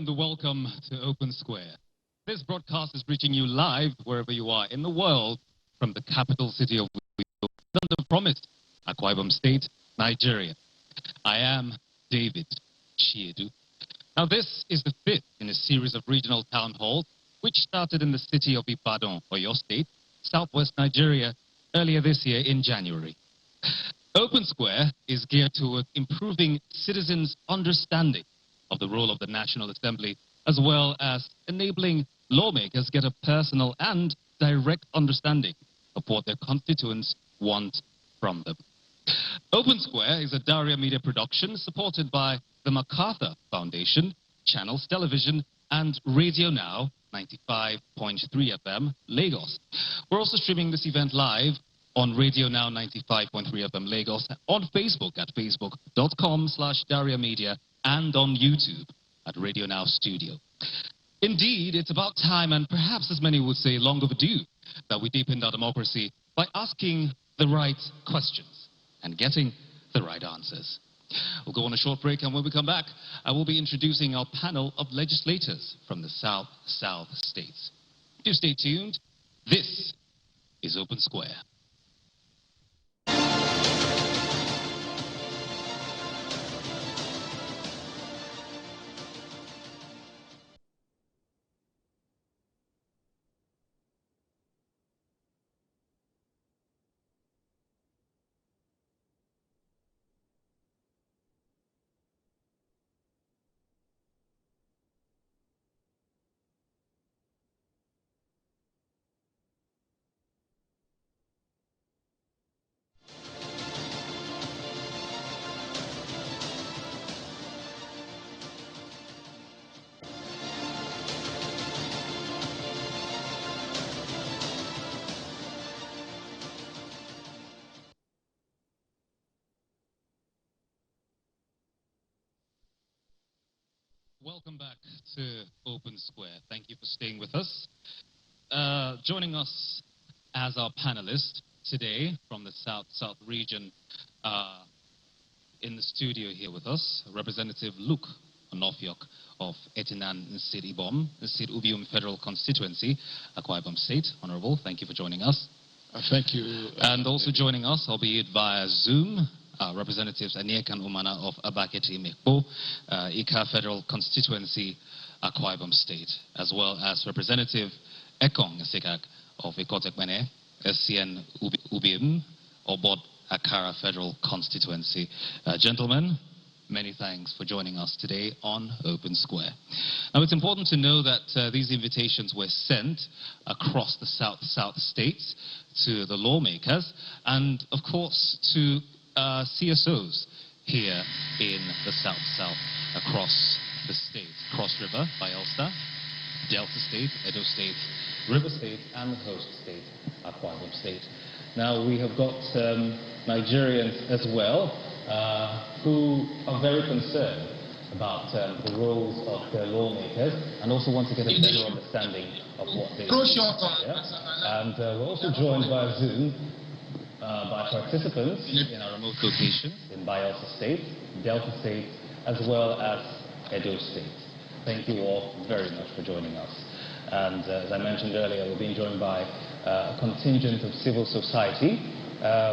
and welcome to Open Square. This broadcast is reaching you live wherever you are in the world from the capital city of the promised Akwa Ibom State, Nigeria. I am David Chiedu. Now this is the fifth in a series of regional town halls which started in the city of Ibadan, Oyo State, southwest Nigeria, earlier this year in January. Open Square is geared toward improving citizens' understanding of the role of the National Assembly, as well as enabling lawmakers get a personal and direct understanding of what their constituents want from them. Open Square is a Daria Media production supported by the MacArthur Foundation, Channels Television, and Radio Now 95.3 FM, Lagos. We're also streaming this event live on Radio Now 95.3 FM, Lagos, on Facebook at facebook.com/Daria Media, and on YouTube at Radio Now Studio. Indeed, it's about time, and perhaps as many would say long overdue, that we deepened our democracy by asking the right questions and getting the right answers. We'll go on a short break, and when we come back, I will be introducing our panel of legislators from the South states. Do stay tuned. This is Open Square. Welcome back to Open Square. Thank you for staying with us. Joining us as our panelist today from the South region in the studio here with us, Representative Luke Onofiok of Etinan Nsid Ibom, Nsid Ubium Federal Constituency, Akwa Ibom State. Honorable, thank you for joining us. Thank you. And also joining us, albeit via Zoom, Representatives Aniekan Umana of Abaketi Mekpo, Ika Federal Constituency, Akwa Ibom State, as well as Representative Ekong Sekak of Ikotekmene, SCN Ubim, Obod Akara Federal Constituency. Gentlemen, many thanks for joining us today on Open Square. Now, it's important to know that these invitations were sent across the South states to the lawmakers and, of course, to CSOs here in the South, across the state, Cross River, Bayelsa, Delta State, Edo State, River State, and the host state, Akwa Ibom State. Now, we have got Nigerians as well who are very concerned about the roles of their lawmakers and also want to get a better understanding of what they do. And we're also joined by Zoom by participants in our remote locations in Bayelsa State, Delta State, as well as Edo State. Thank you all very much for joining us. And as I mentioned earlier, we're being joined by a contingent of civil society,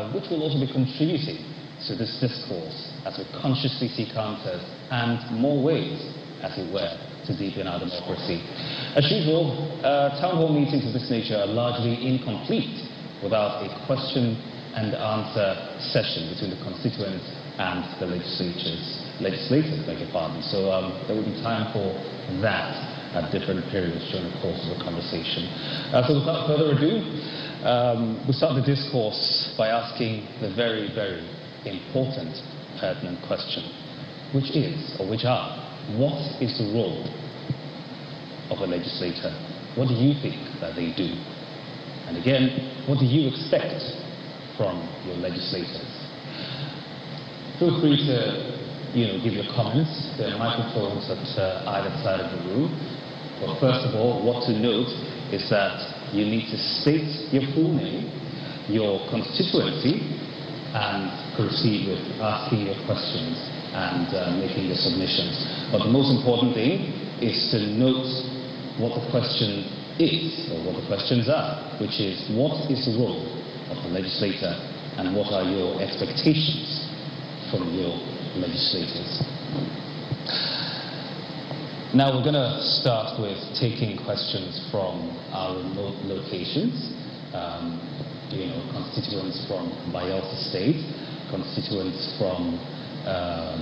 which will also be contributing to this discourse as we consciously seek answers and more ways, as it were, to deepen our democracy. As usual, town hall meetings of this nature are largely incomplete without a question and answer session between the constituents and the legislators, beg your pardon. So there will be time for that at different periods during the course of the conversation. So without further ado, we'll start the discourse by asking the very, very important, pertinent question, which is, or which are, what is the role of a legislator? What do you think that they do? And again, what do you expect from your legislators? Feel free to, give your comments. There are microphones at either side of the room. But first of all, what to note is that you need to state your full name, your constituency, and proceed with asking your questions and making your submissions. But the most important thing is to note what the question is, or what the questions are, which is, what is the role of the legislator and what are your expectations from your legislators? Now we're going to start with taking questions from our remote locations. Constituents from Bayelsa State, constituents from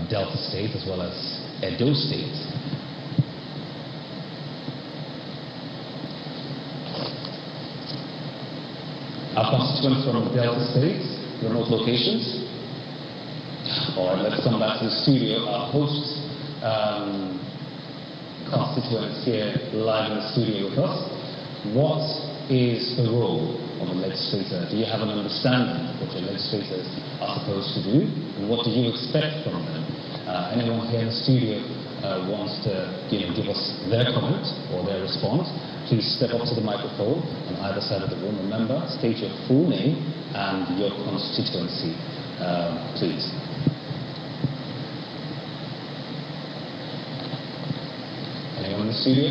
Delta State, as well as Edo State. Our constituents from Delta State, remote locations. All right, let's come back to the studio. Our host constituents here live in the studio with us. What is the role of a legislator? Do you have an understanding of what your legislators are supposed to do, and what do you expect from them? Anyone here in the studio wants to give us their comment or their response, please step up to the microphone on either side of the room. Remember, state your full name and your constituency, please. Anyone in the studio?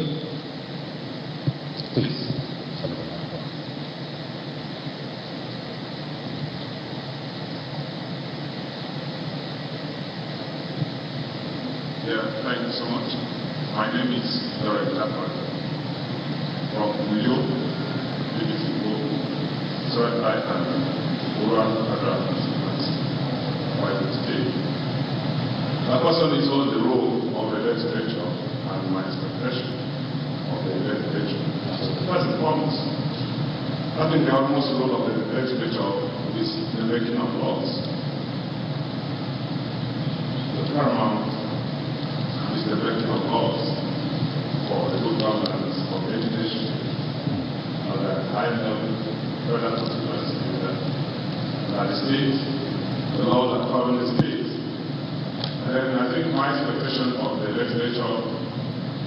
Please. Yeah, thank you so much. My name is Derek Lappard from Uyo, BBC World. So I am Oral Adra Constituency, White State. My question is on the role of the legislature and my expectation of the legislature. First and foremost, I think the utmost role of the legislature is the making of laws. The paramount is the making of laws for the good governance of the nation at the high level, federal constituency, and the state, the laws that govern the state. And then I think my expectation of the legislature,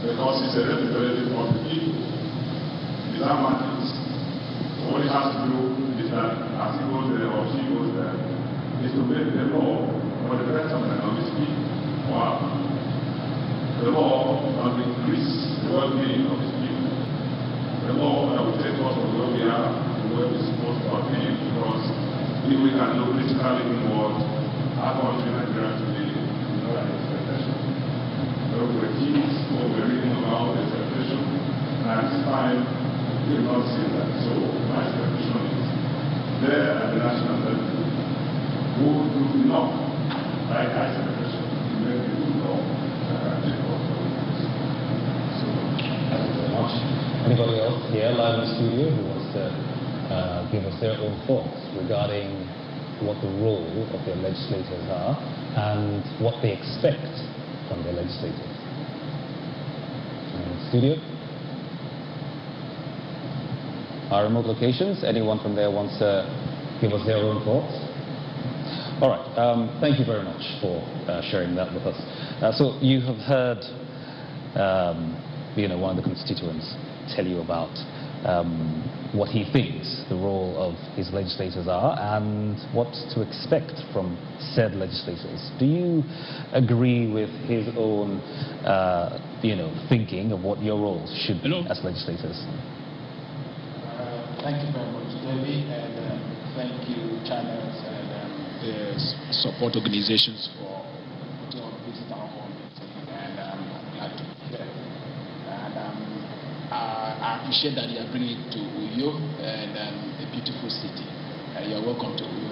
because it's a representative of the people, is our mandate. So what it has to do is that as he goes there or she goes there, is to make the law for the betterment of these people. Wow. The law will increase the well-being of these people. The law that will take us from where we are to where we're supposed to be, because if we can look critically inward, our country, Nigeria, today, is not an expectation. So we're kids, what we're reading about the expectation, and at this time, we will not see that. So my expectation is there at the national level, who will do enough, like I expectation, to make the good law. Anybody else here live in the studio who wants to give us their own thoughts regarding what the role of their legislators are and what they expect from their legislators? In the studio? Our remote locations, anyone from there wants to give us their own thoughts? All right, thank you very much for sharing that with us. So you have heard one of the constituents tell you about what he thinks the role of his legislators are and what to expect from said legislators. Do you agree with his own, thinking of what your roles should be as legislators? Thank you very much, David, and thank you, channels and the support organizations for putting on this town hall meeting, and I'm glad to be here. And I appreciate that you are bringing it to Uyo, and a beautiful city. You are welcome to Uyo.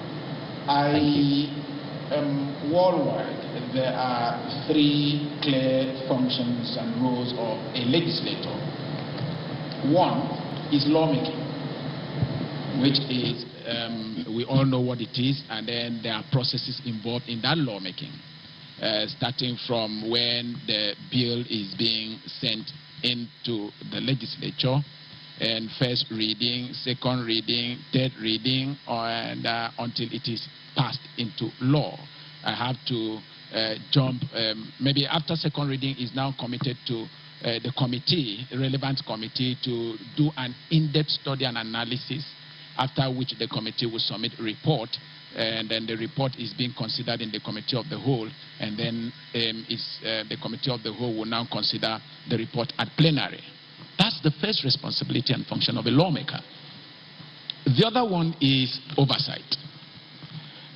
Worldwide, there are 3 clear functions and roles of a legislator. One is lawmaking, which is, we all know what it is, and then there are processes involved in that lawmaking, starting from when the bill is being sent into the legislature, and first reading, second reading, third reading, and until it is passed into law. I have to jump, maybe after second reading is now committed to the committee, the relevant committee, to do an in-depth study and analysis after which the committee will submit a report, and then the report is being considered in the committee of the whole, and then the committee of the whole will now consider the report at plenary. That's the first responsibility and function of a lawmaker. The other one is oversight.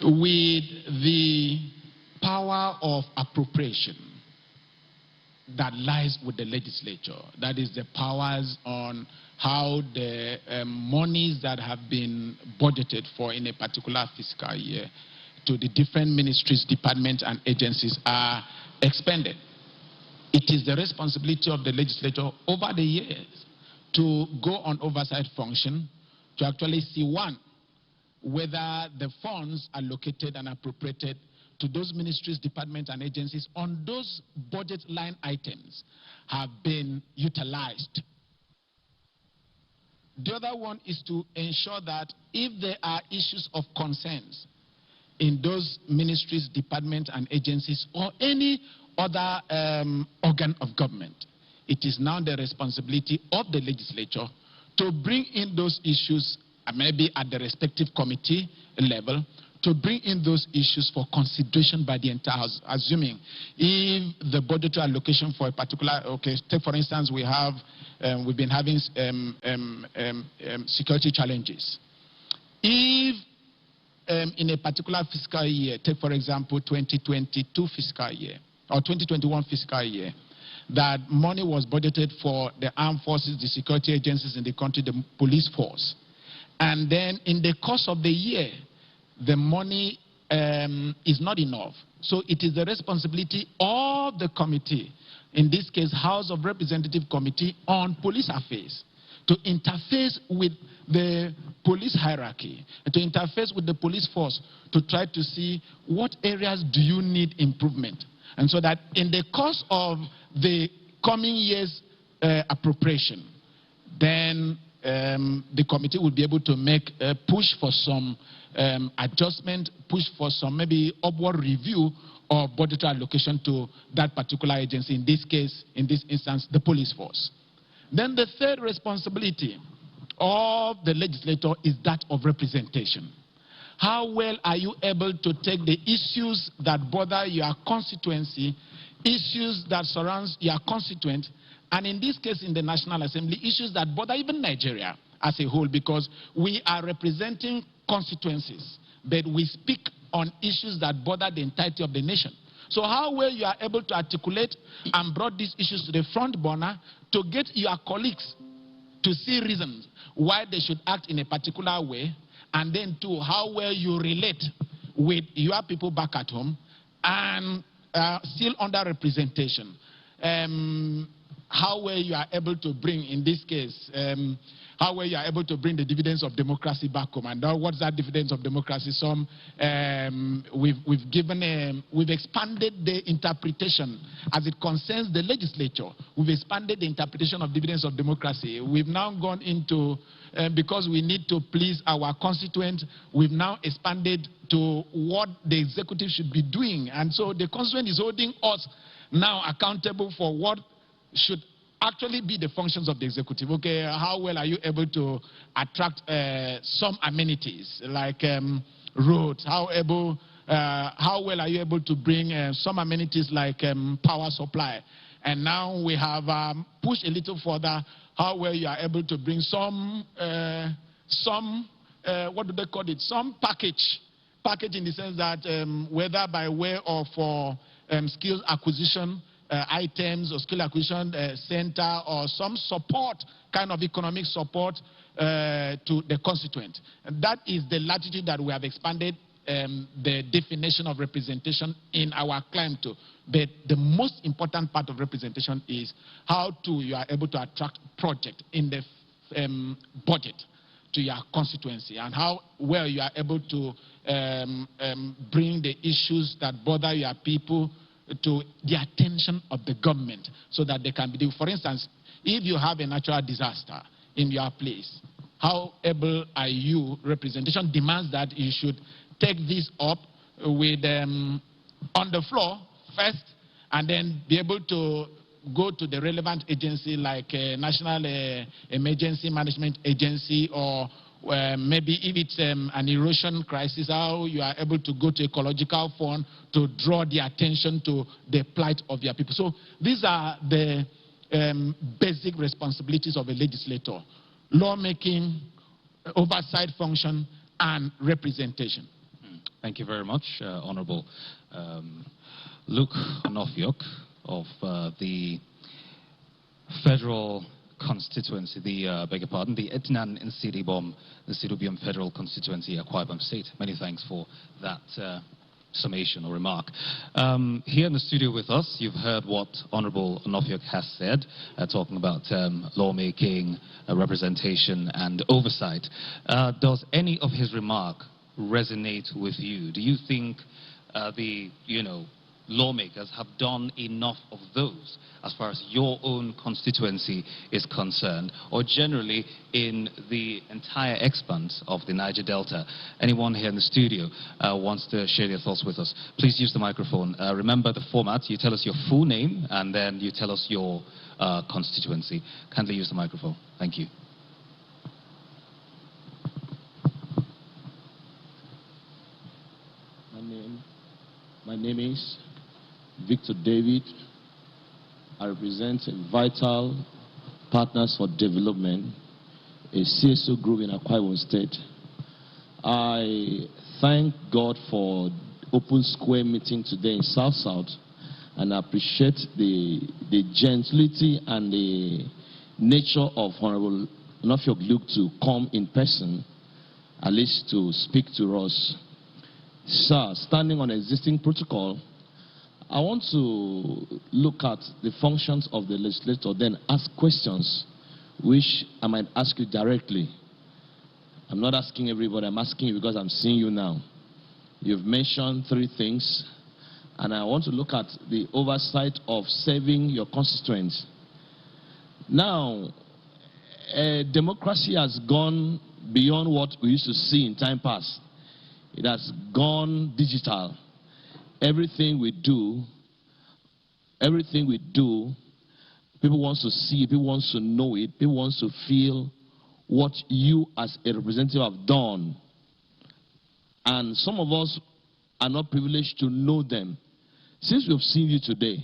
With the power of appropriation that lies with the legislature, that is the powers on how the monies that have been budgeted for in a particular fiscal year to the different ministries, departments, and agencies are expended. It is the responsibility of the legislature over the years to go on oversight function to actually see, one, whether the funds allocated and appropriated to those ministries, departments, and agencies on those budget line items have been utilized. The other one is to ensure that if there are issues of concerns in those ministries, departments, and agencies, or any other organ of government, it is now the responsibility of the legislature to bring in those issues, maybe at the respective committee level, to bring in those issues for consideration by the entire House, assuming if the budgetary allocation for a particular, okay, take for instance, we've been having security challenges. If in a particular fiscal year, take for example 2022 fiscal year or 2021 fiscal year, that money was budgeted for the armed forces, the security agencies in the country, the police force, and then in the course of the year, the money is not enough. So it is the responsibility of the committee, in this case, House of Representatives Committee on Police Affairs, to interface with the police hierarchy, and to interface with the police force to try to see what areas do you need improvement. And so that in the course of the coming year's appropriation, then the committee will be able to make a push for some adjustment, push for some maybe upward review of budgetary allocation to that particular agency, in this case, in this instance, the police force. Then the third responsibility of the legislator is that of representation. How well are you able to take the issues that bother your constituency, issues that surround your constituent, and in this case in the National Assembly, issues that bother even Nigeria as a whole, because we are representing constituencies, but we speak on issues that bother the entirety of the nation. So how well you are able to articulate and brought these issues to the front burner to get your colleagues to see reasons why they should act in a particular way, and then too, how well you relate with your people back at home and still under representation. How well you are able to bring, in this case, how well you are able to bring the dividends of democracy back home. And what's that dividends of democracy? Some we've expanded the interpretation as it concerns the legislature. We've expanded the interpretation of dividends of democracy. We've now gone into, because we need to please our constituent, we've now expanded to what the executive should be doing. And so the constituent is holding us now accountable for what should actually be the functions of the executive. Okay, how well are you able to attract some amenities like roads? How well are you able to bring some amenities like power supply? And now we have pushed a little further how well you are able to bring some what do they call it? Some package in the sense that whether by way of skill acquisition items or skill acquisition center or some support, kind of economic support to the constituent. And that is the latitude that we have expanded the definition of representation in our claim to. But the most important part of representation is how you are able to attract project in the budget to your constituency, and how well you are able to bring the issues that bother your people to the attention of the government so that they can be. For instance, if you have a natural disaster in your place, how able are you? Representation demands that you should take this up with on the floor first, and then be able to go to the relevant agency like National Emergency Management Agency or maybe if it's an erosion crisis, how you are able to go to ecological fund to draw the attention to the plight of your people. So these are the basic responsibilities of a legislator: lawmaking, oversight function, and representation. Thank you very much, Honorable Luke Onofiok of the Federal Constituency, the Etnan Nsidubium Federal Constituency, Akwa Ibom State. Many thanks for that summation or remark. Here in the studio with us, you've heard what Honorable Onofiok has said, talking about lawmaking, representation, and oversight. Does any of his remark resonate with you? Do you think the lawmakers have done enough of those as far as your own constituency is concerned, or generally in the entire expanse of the Niger Delta? Anyone here in the studio wants to share their thoughts with us, please use the microphone. Remember the format: you tell us your full name and then you tell us your constituency. Kindly use the microphone. Thank you. My name is Victor David. I represent Vital Partners for Development, a CSO group in Akwa Ibom State. I thank God for open square meeting today in South-South, and I appreciate the gentility and the nature of Honorable Onofiok Luke to come in person, at least to speak to us. Sir, standing on existing protocol, I want to look at the functions of the legislator, then ask questions which I might ask you directly. I'm not asking everybody, I'm asking you because I'm seeing you now. You've mentioned 3 things, and I want to look at the oversight of serving your constituents. Now, democracy has gone beyond what we used to see in time past. It has gone digital. Everything we do, people want to see it, people want to know it, people want to feel what you as a representative have done. And some of us are not privileged to know them. Since we've seen you today,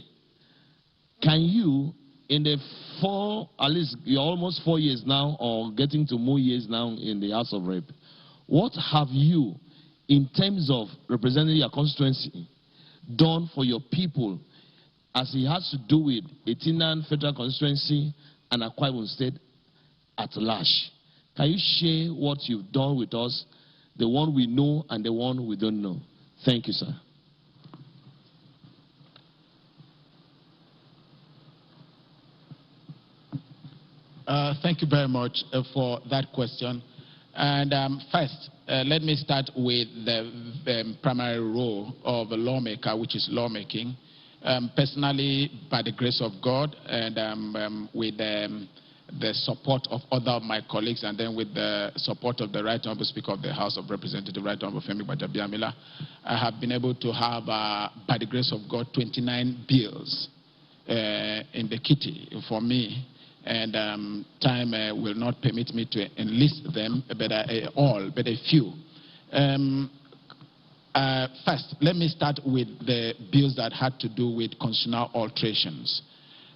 can you, in the at least you're almost 4 years now, or getting to more years now in the House of Rep, what have you, in terms of representing your constituency, done for your people as it has to do with Etinan Federal Constituency and Akwa Ibom State at large? Can you share what you've done with us, the one we know and the one we don't know? Thank you, sir. Thank you very much for that question. And first, let me start with the primary role of a lawmaker, which is lawmaking. Personally, by the grace of God, and with the support of other of my colleagues, and then with the support of the Right Honorable Speaker of the House of Representatives, Right Honorable Femi Gbajabiamila, I have been able to have, by the grace of God, 29 bills in the kitty for me. And time will not permit me to enlist them, but a few. First, let me start with the bills that had to do with constitutional alterations.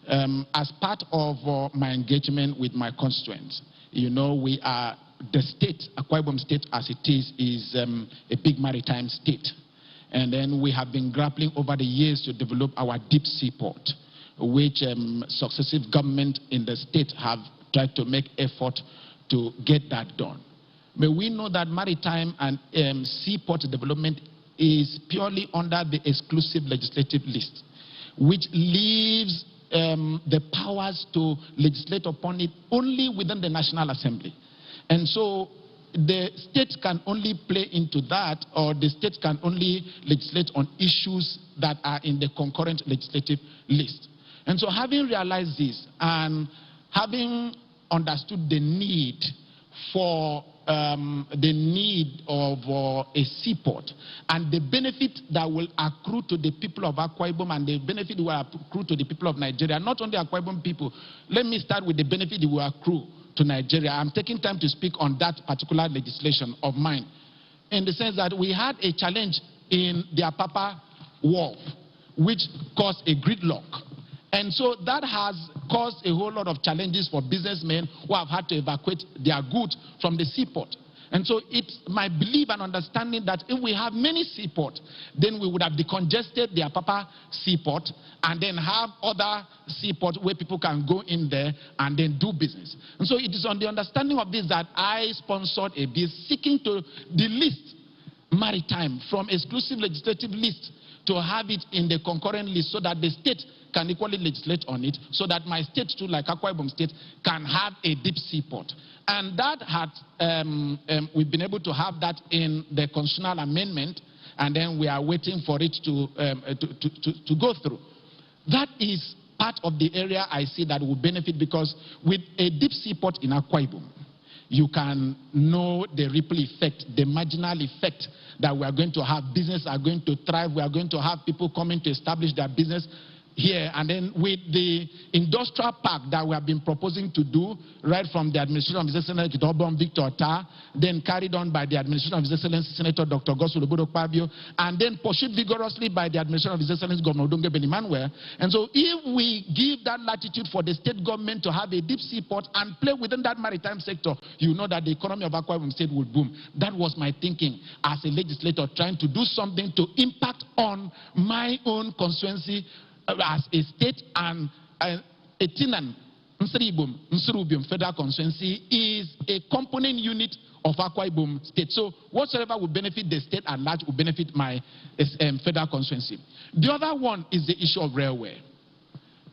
As part of my engagement with my constituents, we are the state, Akwa Ibom State as it is a big maritime state. And then we have been grappling over the years to develop our deep sea port, which successive government in the state have tried to make effort to get that done. But we know that maritime and seaport development is purely under the exclusive legislative list, which leaves the powers to legislate upon it only within the National Assembly. And so the state can only play into that, or the state can only legislate on issues that are in the concurrent legislative list. And so having realized this and having understood the need for a seaport and the benefit that will accrue to the people of Akwa Ibom and the benefit will accrue to the people of Nigeria, not only Akwa Ibom people, let me start with the benefit it will accrue to Nigeria. I'm taking time to speak on that particular legislation of mine, in the sense that we had a challenge in the Apapa Wharf, which caused a gridlock. And so that has caused a whole lot of challenges for businessmen who have had to evacuate their goods from the seaport. And so it's my belief and understanding that if we have many seaports, then we would have decongested the Apapa seaport and then have other seaports where people can go in there and then do business. And so it is on the understanding of this that I sponsored a bill seeking to delist maritime from exclusive legislative list to have it in the concurrent list, so that the state can equally legislate on it, so that my state too, like Akwa Ibom State, can have a deep seaport. And that had, we've been able to have that in the constitutional amendment, and then we are waiting for it to go through. That is part of the area I see that will benefit, because with a deep seaport in Akwa Ibom, you can know the ripple effect, the marginal effect that we are going to have. Business are going to thrive. We are going to have people coming to establish their business here. And then with the industrial park that we have been proposing to do, right from the administration of His Excellency Victor Otta, then carried on by the administration of His Excellency Senator Dr. Godswill Obodokpabio, and then pursued vigorously by the administration of His Excellency Governor Odonge Benimanuel. And so if we give that latitude for the state government to have a deep seaport and play within that maritime sector, you know that the economy of Akwa Ibom State will boom. That was my thinking as a legislator, trying to do something to impact on my own constituency as a state. And Etinan Nsurubium Federal Constituency is a component unit of Akwa Ibom State. So whatsoever will benefit the state at large will benefit my federal constituency. The other one is the issue of railway.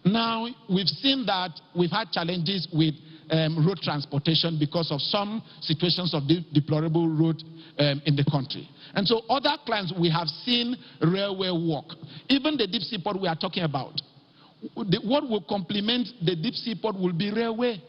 Now, we've seen that we've had challenges with road transportation because of some situations of deplorable road in the country. And so other clients, we have seen railway work. Even the deep seaport we are talking about, what will complement the deep seaport will be railway.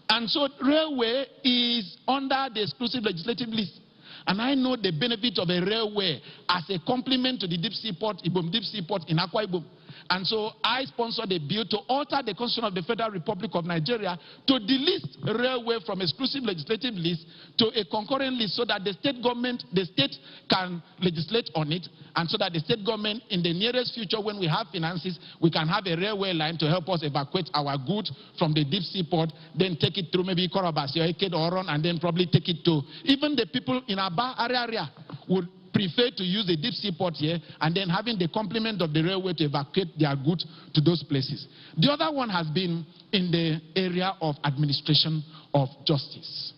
And so railway is under the exclusive legislative list. And I know the benefit of a railway as a complement to the deep seaport, Ibom Deep Seaport in Akwa Ibom. And so I sponsored a bill to alter the Constitution of the Federal Republic of Nigeria to delist railway from exclusive legislative list to a concurrent list, so that the state government, the state can legislate on it, and so that the state government in the nearest future, when we have finances, we can have a railway line to help us evacuate our goods from the deep seaport, then take it through maybe Korobasi or Eked or Oron, and then probably take it to even the people in Aba area would prefer to use the deep seaport here, and then having the complement of the railway to evacuate their goods to those places. The other one has been in the area of administration of justice.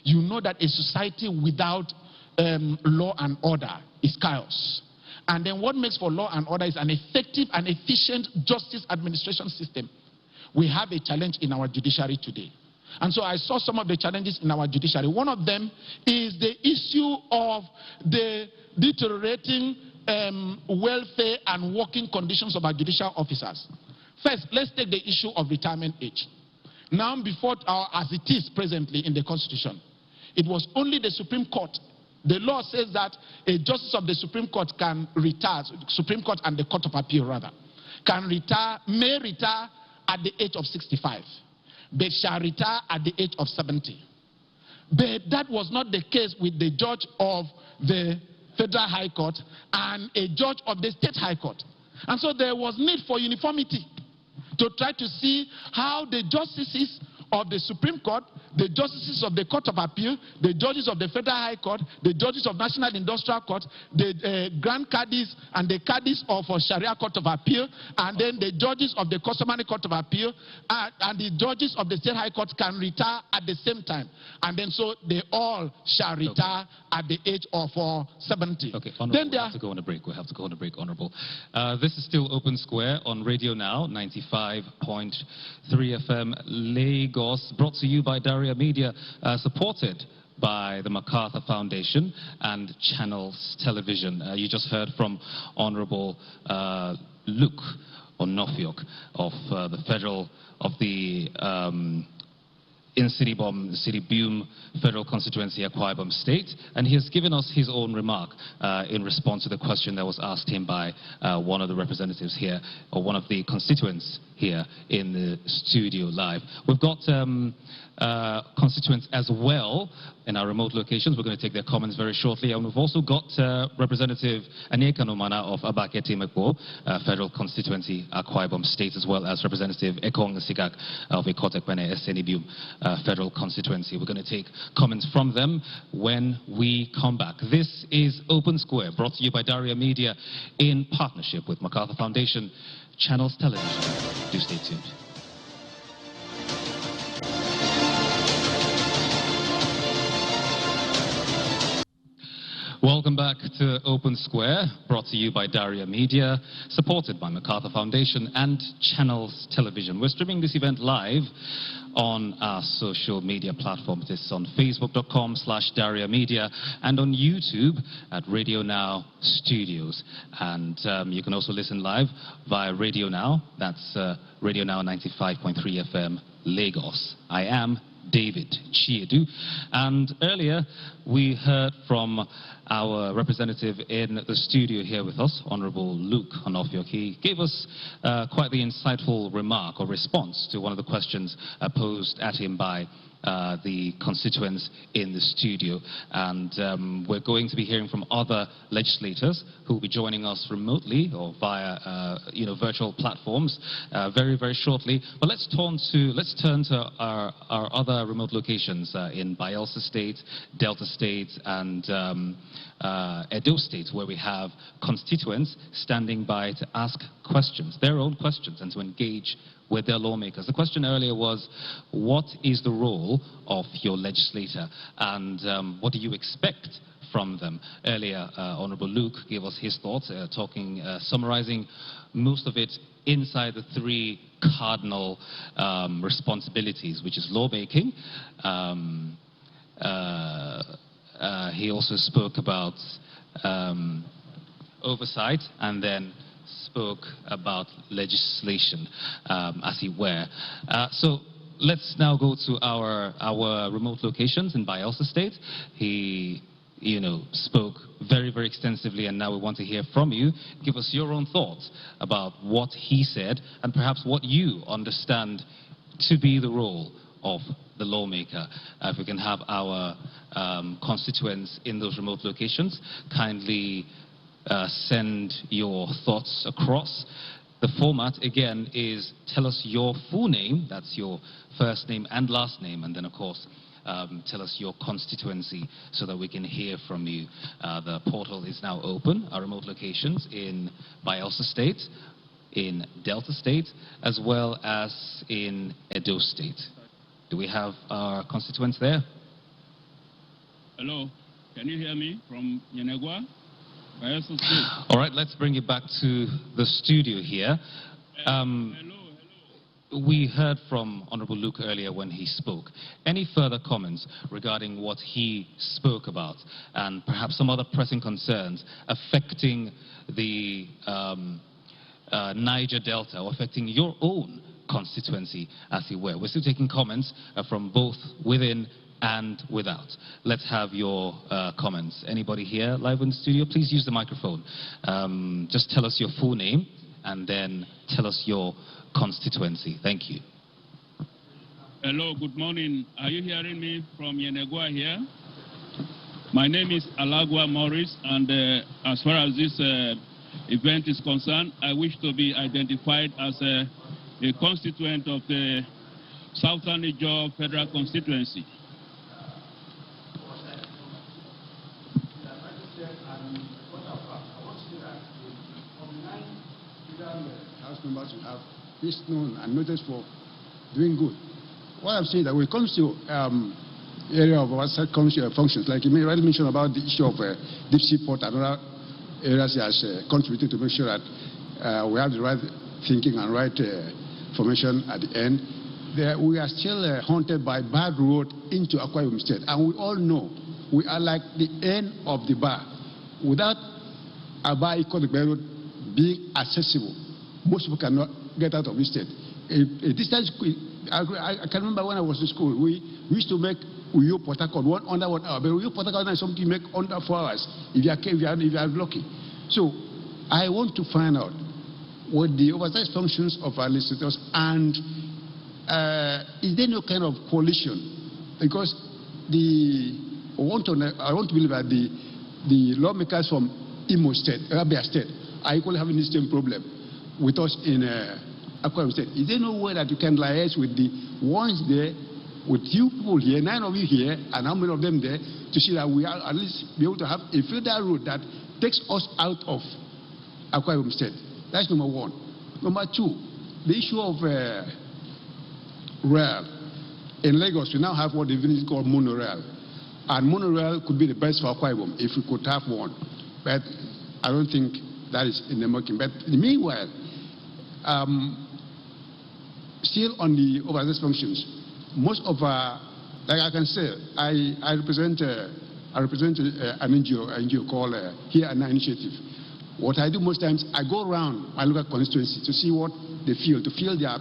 You know that a society without law and order is chaos. And then what makes for law and order is an effective and efficient justice administration system. We have a challenge in our judiciary today. And so I saw some of the challenges in our judiciary. One of them is the issue of the deteriorating welfare and working conditions of our judicial officers. First, let's take the issue of retirement age. Now, before, as it is presently in the Constitution, it was only the Supreme Court. The law says that a justice of the Supreme Court can retire, Supreme Court and the Court of Appeal rather, can retire, may retire at the age of 65. But shall retire at the age of 70. But that was not the case with the judge of the Federal High Court and a judge of the State High Court. And so there was need for uniformity to try to see how the justices of the Supreme Court, the justices of the Court of Appeal, the judges of the Federal High Court, the judges of National Industrial Court, the Grand Caddies and the Caddies of Sharia Court of Appeal, and then the judges of the Customary Court of Appeal, and the judges of the State High Court can retire at the same time. And then so they all shall retire at the age of 70. Okay, Honorable, we have to go on a break. We have to go on a break, Honorable. This is still Open Square on Radio Now, 95.3 FM, Lagos, brought to you by Daria Media, supported by the MacArthur Foundation and Channels Television. You just heard from Honorable Luke Onofiok of the in Siribum Federal Constituency, Akwa Ibom State, and he has given us his own remark in response to the question that was asked him by one of the representatives here, or one of the constituents here in the studio live. We've got constituents as well in our remote locations. We're going to take their comments very shortly, and we've also got Representative Aniekan Umana of Abaketi Mekpo, Federal Constituency, Akwa Ibom State, as well as Representative Ekong Sigak of Ikotekpene Esenibium Federal Constituency. We're going to take comments from them when we come back. This is Open Square, brought to you by Daria Media in partnership with MacArthur Foundation, Channels Television. Do stay tuned. Welcome back to Open Square, brought to you by Daria Media, supported by MacArthur Foundation and Channels Television. We're streaming this event live on our social media platform. This is on facebook.com/Daria Media and on YouTube at Radio Now Studios. And you can also listen live via Radio Now. That's Radio Now 95.3 FM, Lagos. I am David Chiedu, and earlier we heard from our representative in the studio here with us, Honorable Luke Onofio. He gave us quite the insightful remark or response to one of the questions posed at him by the constituents in the studio, and we're going to be hearing from other legislators who will be joining us remotely or via virtual platforms very, very shortly. But let's turn to our other remote locations in Bayelsa State, Delta State, and Edo State, where we have constituents standing by to ask questions, their own questions, and to engage with their lawmakers. The question earlier was, what is the role of your legislator, and what do you expect from them? Earlier, Honorable Luke gave us his thoughts, summarizing most of it inside the three cardinal responsibilities, which is lawmaking. He also spoke about oversight, and then spoke about legislation, as he were. So let's now go to our remote locations in Bayelsa State. He spoke very, very extensively, and now we want to hear from you. Give us your own thoughts about what he said, and perhaps what you understand to be the role of the lawmaker. If we can have our constituents in those remote locations kindly send your thoughts across. The format, again, is tell us your full name, that's your first name and last name, and then, of course, tell us your constituency so that we can hear from you. The portal is now open. Our remote locations in Bayelsa State, in Delta State, as well as in Edo State. Do we have our constituents there? Hello, can you hear me from Yenegua? All right, let's bring it back to the studio here. Hello. We heard from Honorable Luke earlier when he spoke. Any further comments regarding what he spoke about, and perhaps some other pressing concerns affecting the Niger Delta, or affecting your own constituency, as it were? We're still taking comments from both within and without. Let's have your comments. Anybody here live in the studio, please use the microphone. Just tell us your full name and then tell us your constituency. Thank you. Hello, good morning. Are you hearing me from Yenegua here? My name is Alagwa Morris, and as far as this event is concerned, I wish to be identified as a constituent of the Southern Niger Federal Constituency. House members will have this known and noticed for doing good. What I'm saying that when it comes to area of our functions, like you may rightly mention about the issue of deep sea port and other areas he has contributed to make sure that we have the right thinking and right formation at the end. We are still haunted by bad road into Akwa Ibom State, and we all know we are like the end of the bar. Without Aba Ikotekpene Road being accessible, most people cannot get out of this state. A distance I can remember when I was in school, we used to make Uyo Port Harcourt under 1 hour, but Uyo Port Harcourt is something you make under 4 hours if you are lucky. So I want to find out what the oversight functions of our legislators, and is there no kind of coalition? Because I want to believe that the lawmakers from Imo State, Abia State, are equally having the same problem with us in Akwa Ibom State. Is there no way that you can liaise with the ones there, with you people here, 9 of you here, and how many of them there, to see that we are at least be able to have a federal road that takes us out of Akwa Ibom State? That's number one. Number two, the issue of rail. In Lagos, we now have what the English call monorail. And monorail could be the best for Akwa Ibom if we could have one. But I don't think that is in the making. But meanwhile, still on the oversight functions, most of our, like I can say, I represent an NGO called Here and Now Initiative. What I do most times, I go around my local constituency to see what they feel, to feel their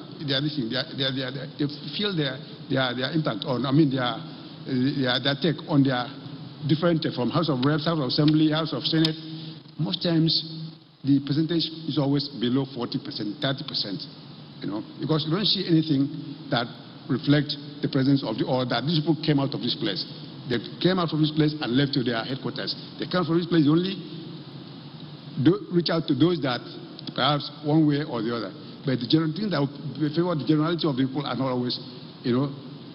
impact on, their take on their different, from House of Reps, House of Assembly, House of Senate. Most times, the percentage is always below 40%, 30%, because you don't see anything that reflects the presence of or that these people came out of this place. They came out from this place and left to their headquarters. They came from this place only reach out to those that perhaps one way or the other. But the general thing that favor the generality of the people are not always,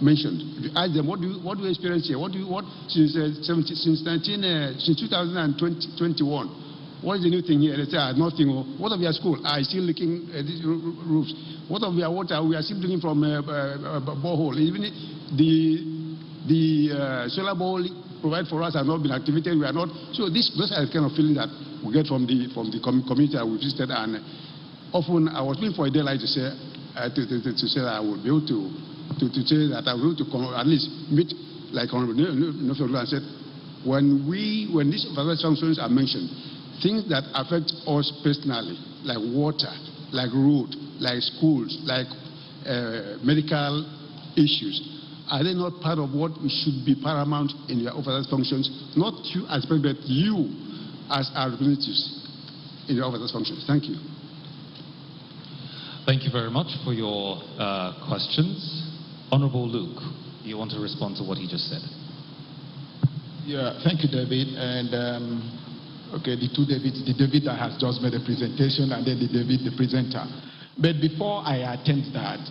mentioned. If you ask them, what do you experience here? Since 2021? What is the new thing here? They say, nothing. What of your school? I still leaking these roofs. What of your water? We are still drinking from borehole. Even the solar borehole provided for us has not been activated. We are not. So those are the kind of feeling that we get from the community that we visited. And often I was looking for a daylight to say that I would be able to say that I will be able to at least meet like Honorable Nofio and said, when these oversight functions are mentioned, things that affect us personally, like water, like road, like schools, like medical issues, are they not part of what should be paramount in your oversight functions? Not you as president, but you as our representatives in your oversight functions. Thank you. Thank you very much for your questions. Honorable Luke, you want to respond to what he just said? Yeah, thank you, David. And okay, the two Davids, the David that has just made a presentation and then the David, the presenter. But before I attempt that,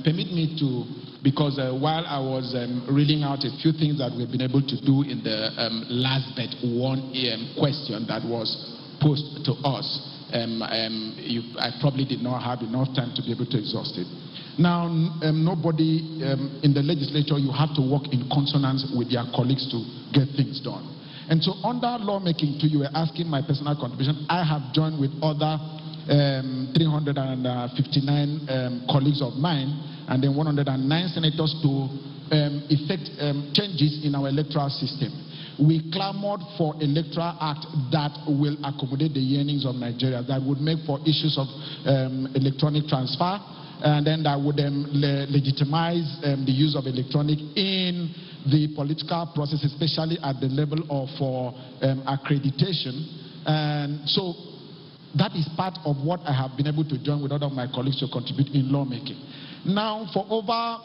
permit me to, because while I was reading out a few things that we've been able to do in the last but one question that was posed to us, I probably did not have enough time to be able to exhaust it. Now, nobody in the legislature, you have to work in consonance with your colleagues to get things done. And so under lawmaking too, you were asking my personal contribution. I have joined with other 359 colleagues of mine and then 109 senators to effect changes in our electoral system. We clamored for electoral act that will accommodate the yearnings of Nigeria, that would make for issues of electronic transfer, and then that would legitimize the use of electronic in the political process, especially at the level of accreditation. And so that is part of what I have been able to join with other of my colleagues to contribute in lawmaking. Now, for over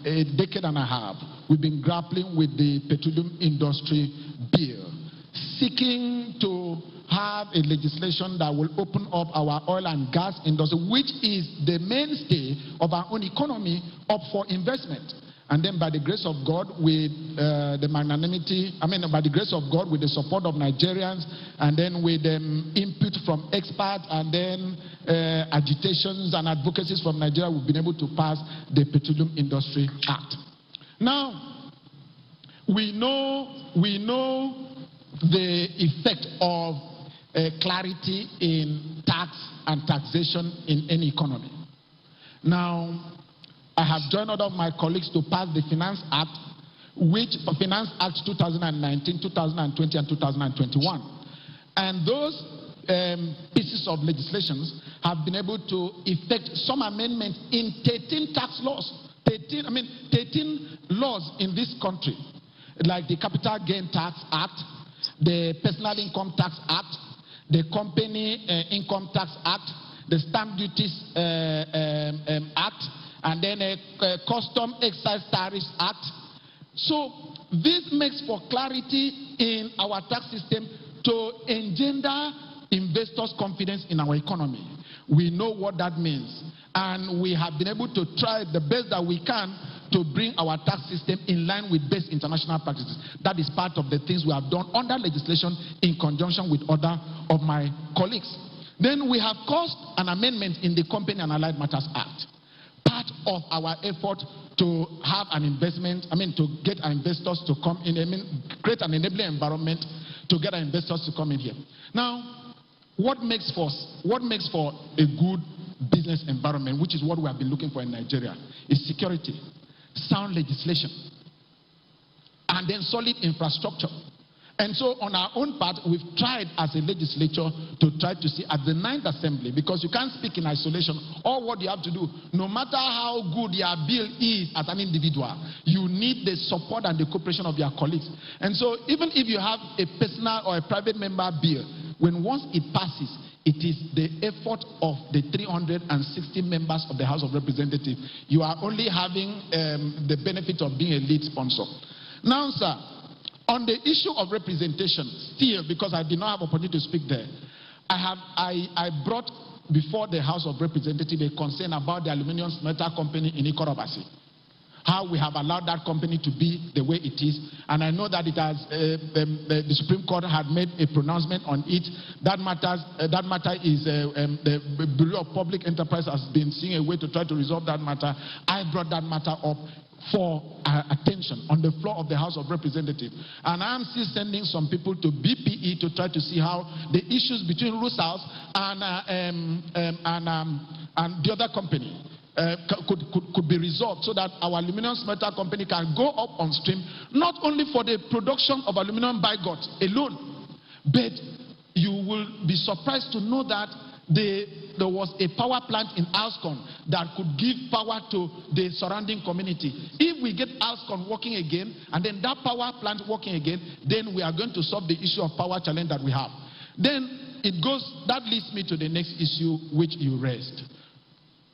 a decade and a half, we've been grappling with the petroleum industry bill, seeking to have a legislation that will open up our oil and gas industry, which is the mainstay of our own economy, up for investment. And then by the grace of God, with the magnanimity, by the grace of God, with the support of Nigerians, and then with input from experts, and then agitations and advocacies from Nigeria, we've been able to pass the Petroleum Industry Act. Now, we know the effect of clarity in tax and taxation in any economy. Now, I have joined other of my colleagues to pass the Finance Act, which Finance Act 2019, 2020, and 2021. And those pieces of legislations have been able to effect some amendments in 13 tax laws, 13 laws in this country, like the Capital Gain Tax Act, the Personal Income Tax Act, the Company Income Tax Act, the Stamp Duties Act, and then a Custom Excise Tariffs Act. So this makes for clarity in our tax system to engender investors' confidence in our economy. We know what that means, and we have been able to try the best that we can to bring our tax system in line with best international practices. That is part of the things we have done under legislation in conjunction with other of my colleagues. Then we have caused an amendment in the Company and Allied Matters Act. Part of our effort to have an investment, to get our investors to come in, create an enabling environment to get our investors to come in here. Now, what makes for a good business environment, which is what we have been looking for in Nigeria, is security, sound legislation, and then solid infrastructure. And so on our own part, we've tried as a legislature to try to see at the 9th Assembly, because you can't speak in isolation. All what you have to do, no matter how good your bill is as an individual, you need the support and the cooperation of your colleagues. And so even if you have a personal or a private member bill, when once it passes, it is the effort of the 360 members of the House of Representatives. You are only having the benefit of being a lead sponsor. Now, sir, on the issue of representation, still, because I did not have opportunity to speak there, I brought before the House of Representatives a concern about the Aluminium Smelter Company in Ikorobasi. How we have allowed that company to be the way it is. And I know that it has, the Supreme Court had made a pronouncement on it. That matter is, the Bureau of Public Enterprise has been seeing a way to try to resolve that matter. I brought that matter up for attention on the floor of the House of Representatives. And I'm still sending some people to BPE to try to see how the issues between Rusals and the other company could be resolved, so that our aluminum smelter company can go up on stream, not only for the production of aluminum bigot alone, but you will be surprised to know that there was a power plant in Alscon that could give power to the surrounding community. If we get Alscon working again, and then that power plant working again, then we are going to solve the issue of power challenge that we have. Then that leads me to the next issue which you raised,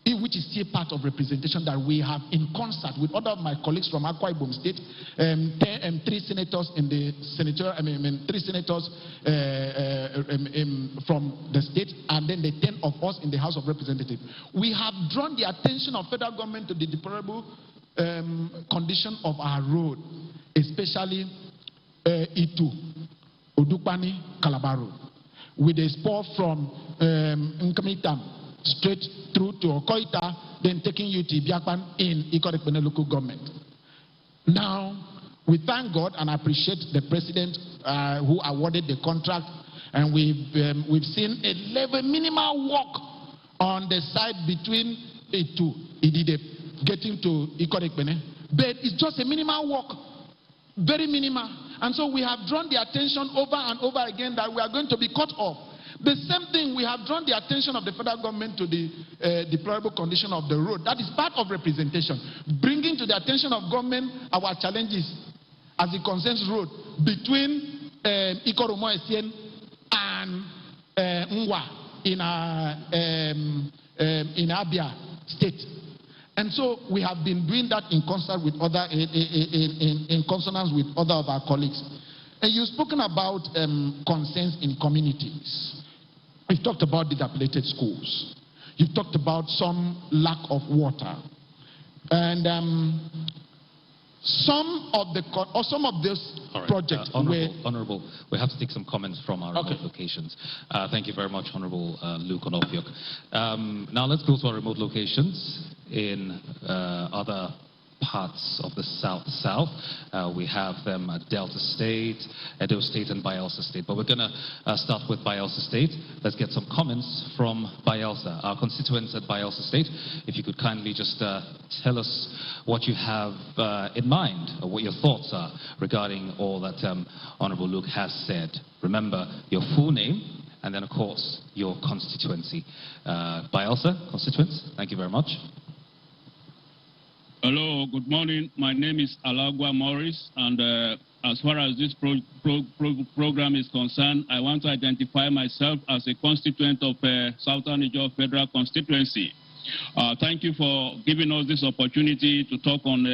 which is still part of representation that we have in concert with other of my colleagues from Akwa Ibom State, 3 senators in the senator, 3 senators from the state, and then the 10 of us in the House of Representatives. We have drawn the attention of federal government to the deplorable condition of our road, especially Itu, Odukpani, Calabar Road, with a spur from Nkamitam straight through to Okoita, then taking you to Ibiakpan in Ikorekpene local government. Now, we thank God and appreciate the president who awarded the contract, and we've seen a level minimal work on the side between Idide getting to Ikorekpene, but it's just a minimal work, very minimal. And so we have drawn the attention over and over again that we are going to be cut off. The same thing, we have drawn the attention of the federal government to the deplorable condition of the road. That is part of representation. Bringing to the attention of government our challenges as it concerns road between Ikoromo Esien and Ngwa in Abia State. And so we have been doing that in concert with other, in consonance with other of our colleagues. And you've spoken about concerns in communities. You've talked about dilapidated schools. You've talked about some lack of water. And some of those projects Honorable, we have to take some comments from our remote locations. Thank you very much, Honorable Luke Onofiok. Now let's go to our remote locations in other parts of the South. We have them at Delta State, Edo State, and Bayelsa State. But we're going to start with Bayelsa State. Let's get some comments from Bayelsa. Our constituents at Bayelsa State, if you could kindly just tell us what you have in mind, or what your thoughts are regarding all that Honorable Luke has said. Remember your full name and then, of course, your constituency. Bielsa, Constituents, thank you very much. Hello, good morning. My name is Alagwa Morris, and as far as this program is concerned, I want to identify myself as a constituent of Southern Niger Federal Constituency. Thank you for giving us this opportunity to talk on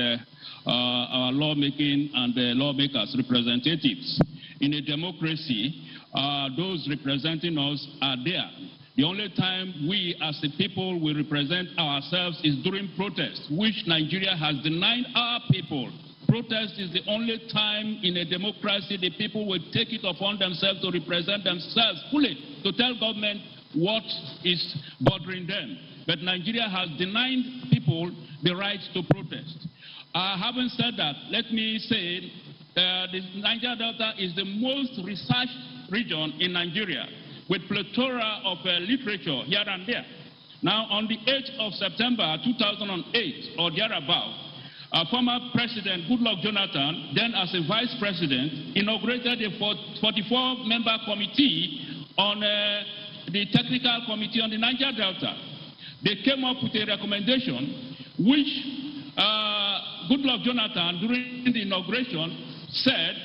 our lawmaking and the lawmakers' representatives. In a democracy, those representing us are there. The only time we as the people will represent ourselves is during protest, which Nigeria has denied our people. Protest is the only time in a democracy the people will take it upon themselves to represent themselves fully, to tell government what is bothering them. But Nigeria has denied people the right to protest. Having said that, let me say the Niger Delta is the most researched region in Nigeria, with plethora of literature here and there. Now, on the 8th of September 2008, or thereabout, former President Goodluck Jonathan, then as a Vice President, inaugurated a 44-member committee on the Technical Committee on the Niger Delta. They came up with a recommendation which Goodluck Jonathan, during the inauguration, said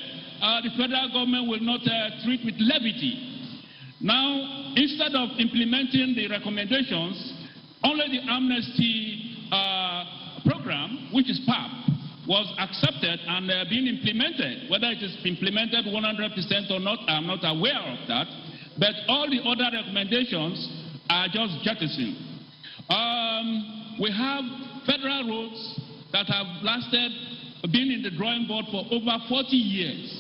the federal government will not treat with levity. Now, instead of implementing the recommendations, only the amnesty program, which is PAP, was accepted and being implemented. Whether it is implemented 100% or not, I'm not aware of that. But all the other recommendations are just jettisoned. We have federal roads that have been in the drawing board for over 40 years.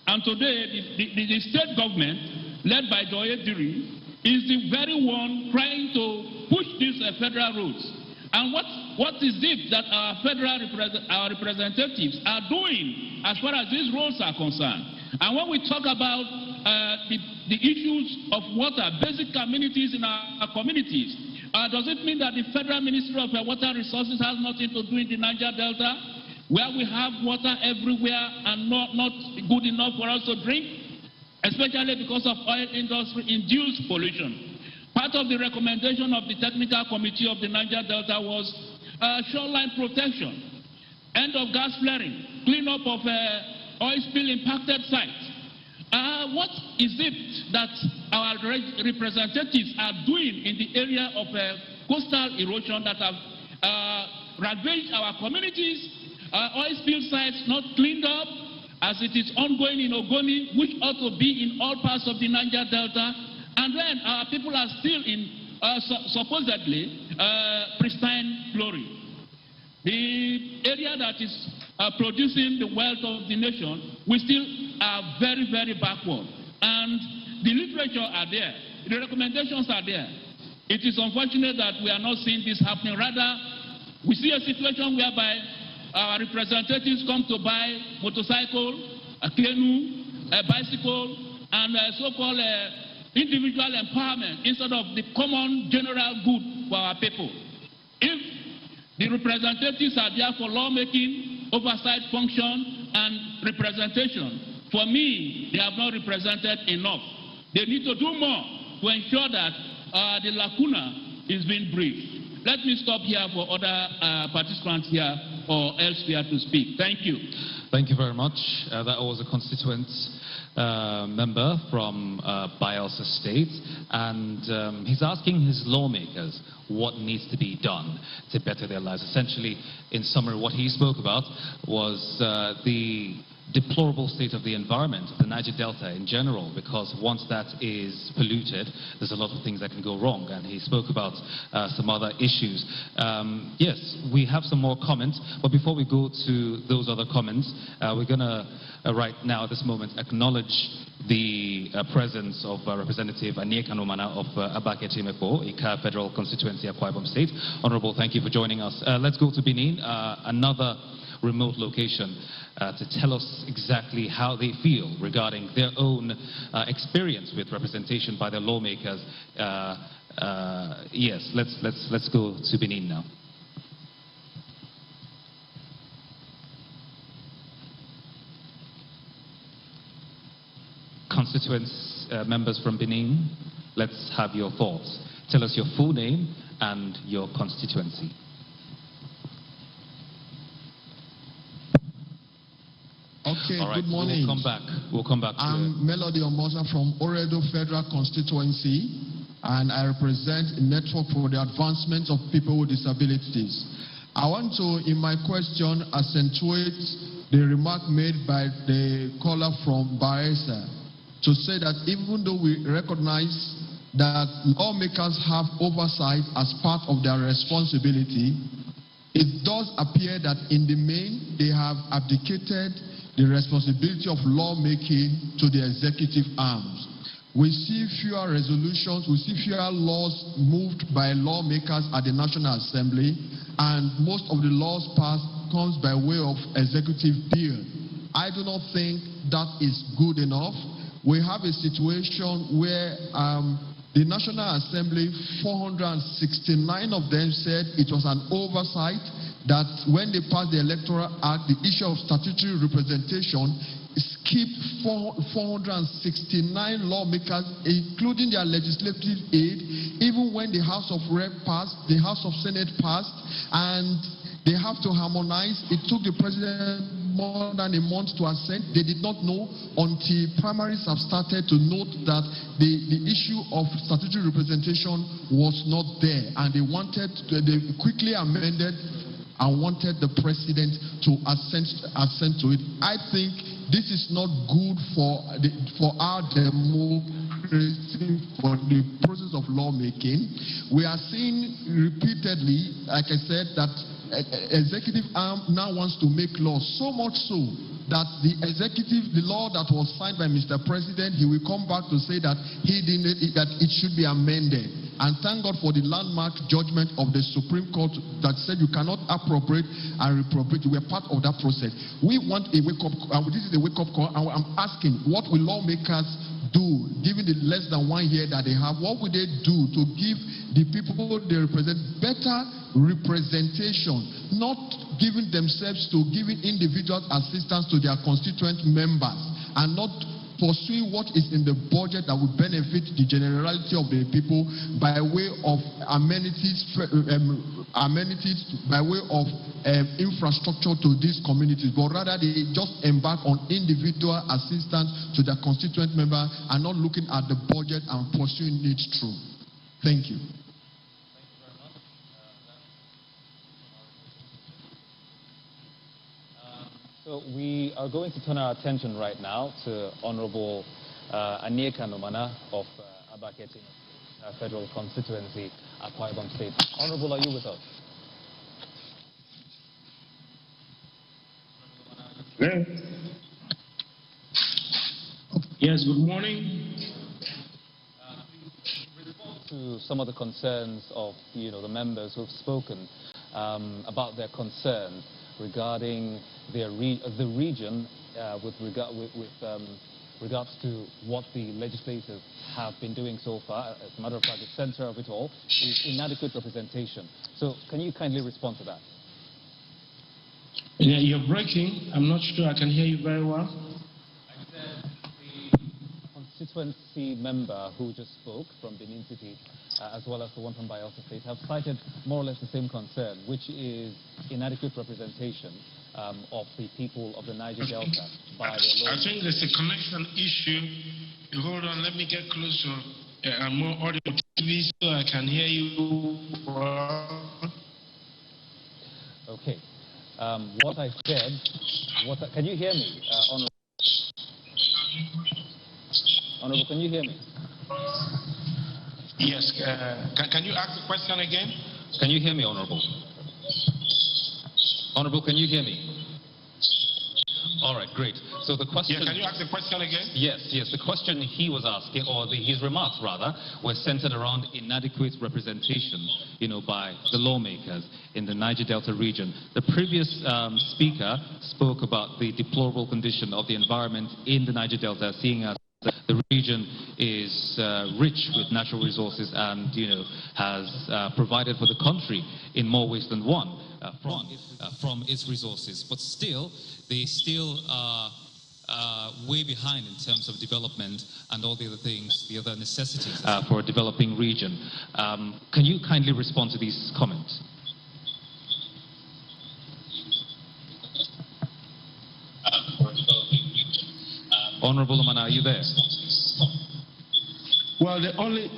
And today, the state government, led by Doye Diri, is the very one trying to push these federal roads. And what is it that our federal representatives are doing as far as these roads are concerned? And when we talk about the issues of water, basic amenities in our communities, does it mean that the Federal Ministry of Water Resources has nothing to do in the Niger Delta, where we have water everywhere and not good enough for us to drink? Especially because of oil industry-induced pollution. Part of the recommendation of the Technical Committee of the Niger Delta was shoreline protection, end of gas flaring, cleanup of oil spill-impacted sites. What is it that our representatives are doing in the area of coastal erosion that have ravaged our communities, oil spill sites not cleaned up, as it is ongoing in Ogoni, which ought to be in all parts of the Niger Delta, and then our people are still in supposedly pristine glory. The area that is producing the wealth of the nation, we still are very, very backward. And the literature are there, the recommendations are there. It is unfortunate that we are not seeing this happening. Rather, we see a situation whereby our representatives come to buy motorcycle, a canoe, a bicycle, and so-called individual empowerment instead of the common general good for our people. If the representatives are there for lawmaking, oversight function, and representation, for me, they have not represented enough. They need to do more to ensure that the lacuna is being bridged. Let me stop here for other participants here or elsewhere to speak. Thank you. Thank you very much. That was a constituent member from Bielsa State, and he's asking his lawmakers what needs to be done to better their lives. Essentially, in summary, what he spoke about was the deplorable state of the environment, the Niger Delta in general, because once that is polluted, there's a lot of things that can go wrong, and he spoke about some other issues. Yes, we have some more comments, but before we go to those other comments, we're going to, right now at this moment, acknowledge the presence of Representative Aniekan Omana of Abaketi Mekpo, Ika Federal Constituency, Akwa Ibom State. Honorable, thank you for joining us. Let's go to Benin, another remote location, to tell us exactly how they feel regarding their own experience with representation by their lawmakers. Yes, let's go to Benin now. Constituents members from Benin, let's have your thoughts. Tell us your full name and your constituency. Okay, All right, good morning. We'll come back. I'm Melody Omosa from Oredo Federal Constituency, and I represent a network for the advancement of people with disabilities. I want to, in my question, accentuate the remark made by the caller from Baeza to say that even though we recognize that lawmakers have oversight as part of their responsibility, it does appear that in the main they have abdicated the responsibility of lawmaking to the executive arms. We see fewer resolutions, we see fewer laws moved by lawmakers at the National Assembly, and most of the laws passed comes by way of executive bill. I do not think that is good enough. We have a situation where the National Assembly, 469 of them said it was an oversight, that when they passed the Electoral Act, the issue of statutory representation skipped 469 lawmakers, including their legislative aid, even when the House of Rep passed, the House of Senate passed, and they have to harmonize. It took the president more than a month to assent. They did not know until primaries have started to note that the issue of statutory representation was not there, and they quickly amended and wanted the president to assent to it. I think this is not good for our democracy, for the process of lawmaking. We are seeing repeatedly, like I said, that executive arm now wants to make laws, so much so that the law that was signed by Mr. President, he will come back to say that that it should be amended. And thank God for the landmark judgment of the Supreme Court that said you cannot appropriate and reappropriate. We are part of that process. We want a wake-up call. This is a wake-up call. And I'm asking, what will lawmakers do, given the less than 1 year that they have? What will they do to give the people they represent better representation, not giving themselves to giving individual assistance to their constituent members, and not pursuing what is in the budget that will benefit the generality of the people by way of amenities, by way of infrastructure to these communities, but rather they just embark on individual assistance to their constituent member and not looking at the budget and pursuing it through. Thank you. So we are going to turn our attention right now to Honorable Anyeka Nomana of Abaketi Federal Constituency, Akwa Ibom State. Honorable, are you with us? Hello. Yes, good morning. To some of the concerns of the members who have spoken about their concern regarding the region with regards to what the legislators have been doing so far. As a matter of fact, the center of it all is inadequate representation. So can you kindly respond to that? Yeah, you're breaking. I'm not sure I can hear you very well. I said the constituency member who just spoke from Benin City, as well as the one from Bayelsa State, have cited more or less the same concern, which is inadequate representation of the people of the Niger Delta by their law. I think there's a connection issue. Hold on, let me get closer and more audio TV so I can hear you. Okay. What I said, can you hear me, Honorable? Honorable, can you hear me? Yes. Can you ask the question again? Can you hear me, Honorable? Honorable, can you hear me? All right, great. So the question... Yeah, can you ask the question again? Yes. The question he was asking, or his remarks rather, were centered around inadequate representation, by the lawmakers in the Niger Delta region. The previous speaker spoke about the deplorable condition of the environment in the Niger Delta, seeing as the region is rich with natural resources and, has provided for the country in more ways than one from its resources. But still, they still are way behind in terms of development and all the other things, the other necessities. For a developing region. Can you kindly respond to these comments? Honorable Omana, are you there? Well,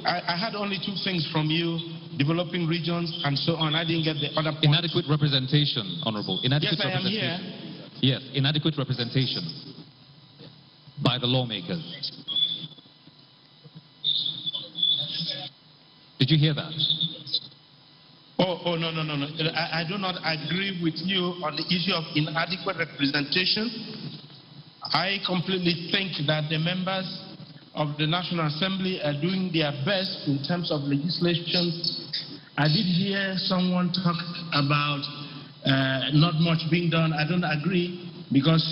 I had only two things from you, developing regions and so on. I didn't get the other point. Inadequate representation, Honorable. Inadequate Yes, I am here. Yes, inadequate representation by the lawmakers. Did you hear that? Oh, no. I do not agree with you on the issue of inadequate representation. I completely think that the members of the National Assembly are doing their best in terms of legislation. I did hear someone talk about not much being done. I don't agree, because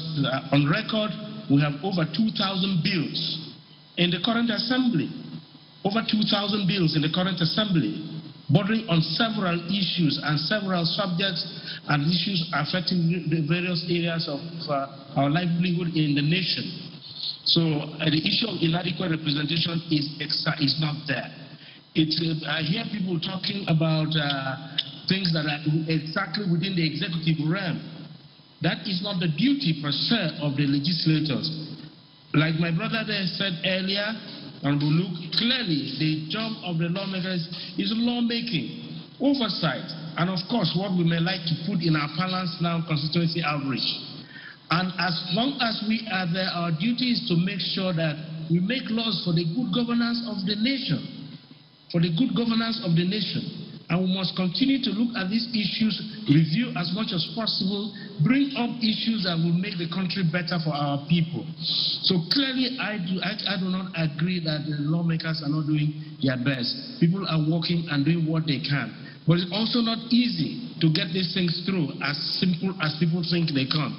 on record, we have over 2,000 bills in the current Assembly. Over 2,000 bills in the current Assembly, bordering on several issues and several subjects and issues affecting the various areas of our livelihood in the nation. So the issue of inadequate representation is not there. I hear people talking about things that are exactly within the executive realm. That is not the duty per se of the legislators. Like my brother there said earlier, and we look clearly, the job of the lawmakers is lawmaking, oversight, and of course what we may like to put in our parlance now, constituency outreach. And as long as we are there, our duty is to make sure that we make laws for the good governance of the nation, for the good governance of the nation. And we must continue to look at these issues, review as much as possible, bring up issues that will make the country better for our people. So clearly, I do not agree that the lawmakers are not doing their best. People are working and doing what they can. But it's also not easy to get these things through as simple as people think they can.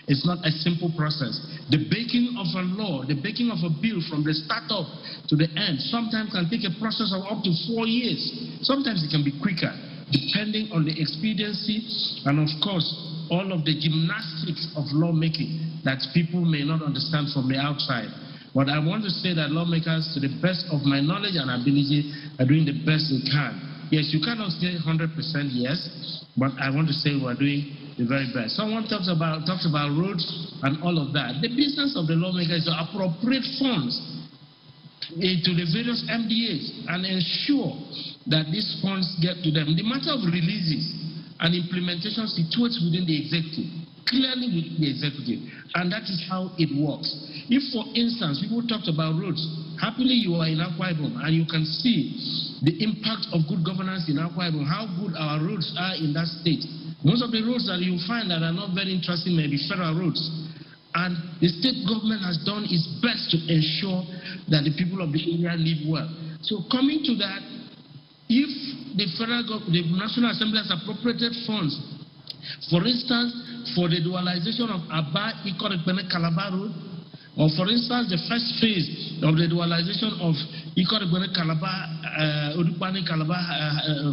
It's not a simple process. The baking of a law, the baking of a bill from the start up to the end, sometimes can take a process of up to 4 years. Sometimes it can be quicker, depending on the expediency and, of course, all of the gymnastics of lawmaking that people may not understand from the outside. But I want to say that lawmakers, to the best of my knowledge and ability, are doing the best they can. Yes, you cannot say 100% yes, but I want to say we're doing the very best. Someone talks about roads and all of that. The business of the lawmakers is to appropriate funds to the various MDAs and ensure that these funds get to them. The matter of releases and implementation situates within the executive, clearly with the executive, and that is how it works. If, for instance, people talked about roads, happily you are in Akwa Ibom and you can see the impact of good governance in Akwa Ibom, how good our roads are in that state. Most of the roads that you find that are not very interesting may be federal roads. And the state government has done its best to ensure that the people of the area live well. So coming to that, if the National Assembly has appropriated funds, for instance, for the dualization of Aba, Ikot-Ekpene, Calabar Road, or for instance, the first phase of the dualization of Ikot-Ekpene, Calabar, Odupani, Calabar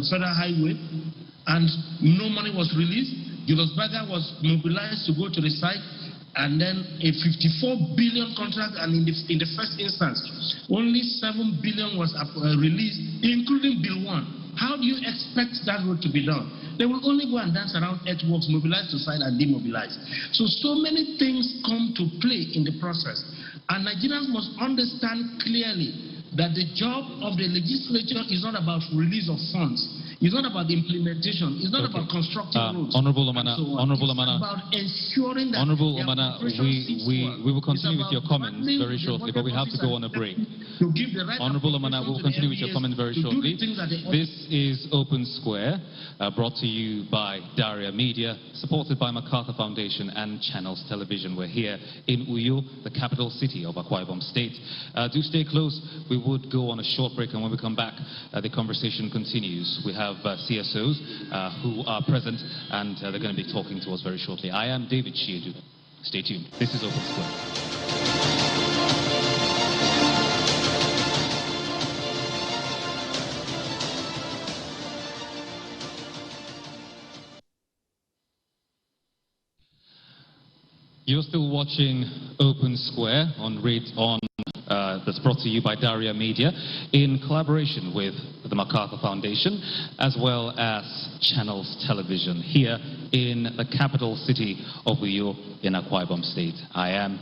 Federal Highway, and no money was released, Julius Berger was mobilized to go to the site, and then a 54 billion contract, and in the first instance, only 7 billion was released, including Bill 1. How do you expect that road to be done? They will only go and dance around earthworks, mobilize to site and demobilize. So many things come to play in the process. And Nigerians must understand clearly that the job of the legislature is not about release of funds. It's not about the implementation. It's not about constructing roads. Honorable Omana, Honorable Omana, about ensuring that Honorable Omana, we will continue with your comments very shortly, but we have to go on a break. Honorable Omana, we will continue with your comments very shortly. This is Open Square, brought to you by Daria Media, supported by MacArthur Foundation and Channels Television. We're here in Uyo, the capital city of Akwa Ibom State. Do stay close. We would go on a short break, and when we come back, the conversation continues. We have CSOs who are present, and they're going to be talking to us very shortly. I am David Shiedu. Stay tuned. This is Open Square. You're still watching Open Square that's brought to you by Daria Media in collaboration with the MacArthur Foundation as well as Channels Television here in the capital city of Uyo in Akwa Ibom State. I am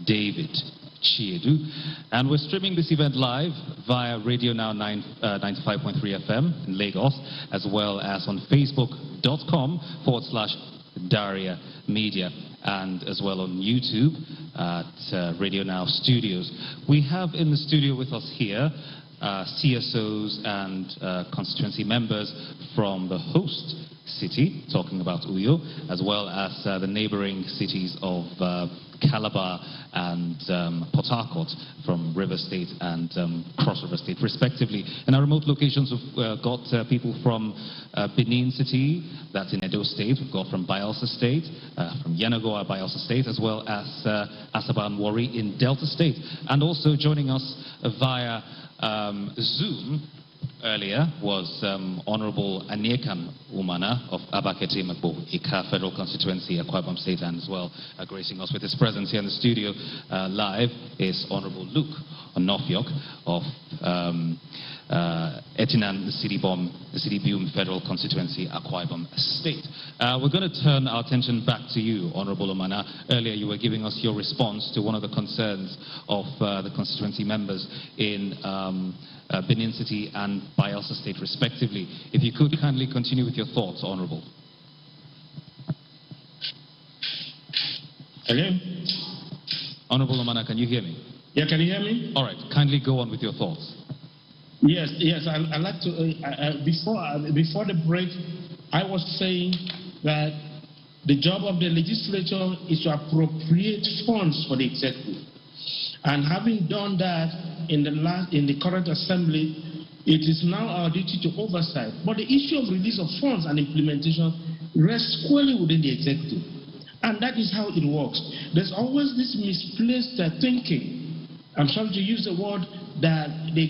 David Chiedu, and we're streaming this event live via Radio Now 95.3 FM in Lagos, as well as on Facebook.com/Daria Media, and as well on YouTube at Radio Now Studios. We have in the studio with us here CSOs and constituency members from the host city, talking about Uyo, as well as the neighboring cities of Calabar and Port Harcourt from River State and Cross River State, respectively. In our remote locations, we've got people from Benin City, that's in Edo State. We've got from Bayelsa State, from Yenagoa, Bayelsa State, as well as Asaba and Warri in Delta State. And also joining us via Zoom earlier was Honorable Aniekan Umana of Abaketi Mekbo, Ika Federal Constituency, Akwa Ibom State, and as well gracing us with his presence here in the studio live is Honorable Luke Onofiok of Etinan, the City Bium Federal Constituency, Akwa Ibom State. We're going to turn our attention back to you, Honorable Umana. Earlier you were giving us your response to one of the concerns of the constituency members in Benin City and Bayelsa State, respectively. If you could kindly continue with your thoughts, Honorable. Hello? Honorable Umana, can you hear me? Yeah, can you hear me? All right, kindly go on with your thoughts. Yes, I'd like to, before the break, I was saying that the job of the legislature is to appropriate funds for the executive. And having done that in the current assembly, it is now our duty to oversight. But the issue of release of funds and implementation rests squarely within the executive. And that is how it works. There's always this misplaced thinking. I'm sorry to use the word that the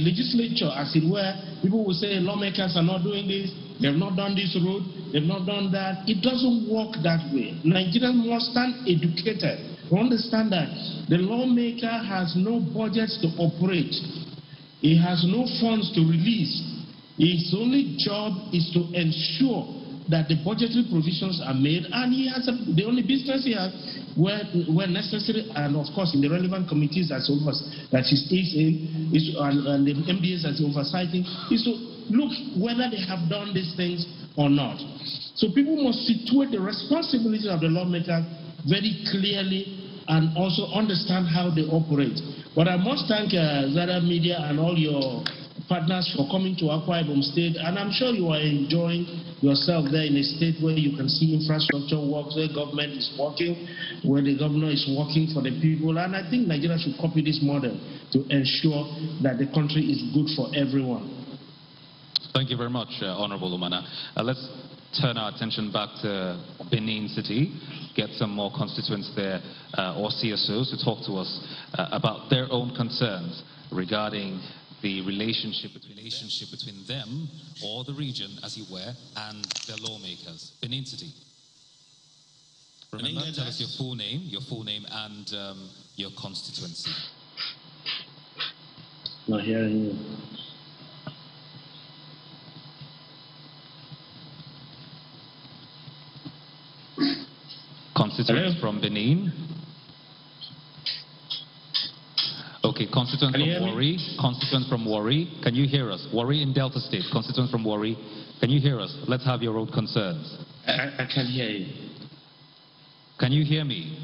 legislature, as it were, people will say lawmakers are not doing this, they've not done this route, they've not done that. It doesn't work that way. Nigerians must stand educated to understand that the lawmaker has no budgets to operate. He has no funds to release. His only job is to ensure that the budgetary provisions are made, and he has the only business he has, where necessary, and of course in the relevant committees that he's in, and the MDAs that he's oversighting, is to look whether they have done these things or not. So people must situate the responsibility of the lawmaker very clearly and also understand how they operate. But I must thank Zara Media and all your partners for coming to Akwa Ibom State, and I'm sure you are enjoying yourself there in a state where you can see infrastructure works, where government is working, where the governor is working for the people, and I think Nigeria should copy this model to ensure that the country is good for everyone. Thank you very much, Honorable Umana. Let's turn our attention back to Benin City, get some more constituents there, or CSOs, to talk to us about their own concerns regarding the relationship between them or the region, as you were, and their lawmakers. Benin City. Remember, tell us your full name and your constituency. Not hearing you. Constituents from Benin. Okay, constituent from Warri. Constituent from Warri. Can you hear us? Warri in Delta State. Constituent from Warri. Can you hear us? Let's have your own concerns. I can hear you. Can you hear me?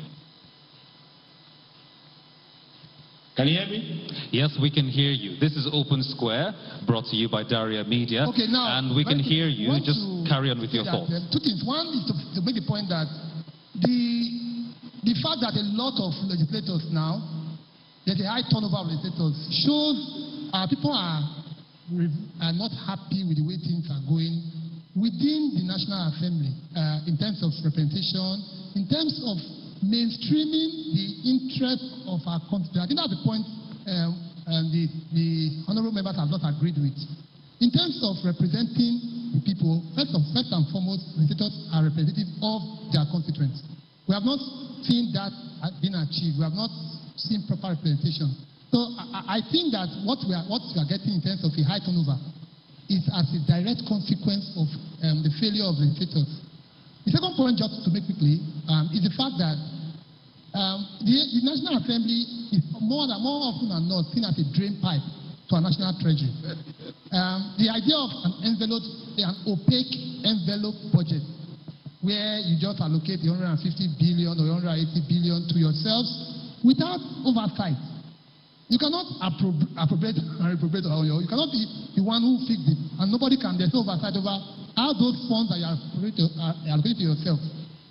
Can you hear me? Yes, we can hear you. This is Open Square, brought to you by Daria Media. Okay, now, and we can hear you. Just carry on with your thoughts. Two things. One is to make the point that the fact that a lot of legislators now, there's a high turnover of legislators, shows people are not happy with the way things are going within the National Assembly in terms of representation, in terms of mainstreaming the interest of our country. I think that's the point the honorable members have not agreed with. In terms of representing the people, first and foremost, legislators are representatives of their constituents. We have not seen that being achieved. We have not seen proper representation. So I think that what we are getting in terms of a high turnover is as a direct consequence of the failure of legislators. The second point, just to make quickly, is the fact that the National Assembly is more often than not seen as a drain pipe to our national treasury. The idea of an opaque envelope budget, where you just allocate 150 billion or 180 billion to yourselves without oversight. You cannot appropriate and reprobate, or you cannot be the one who fixed it, and nobody can, there's no oversight over how those funds that you are allocated to yourself,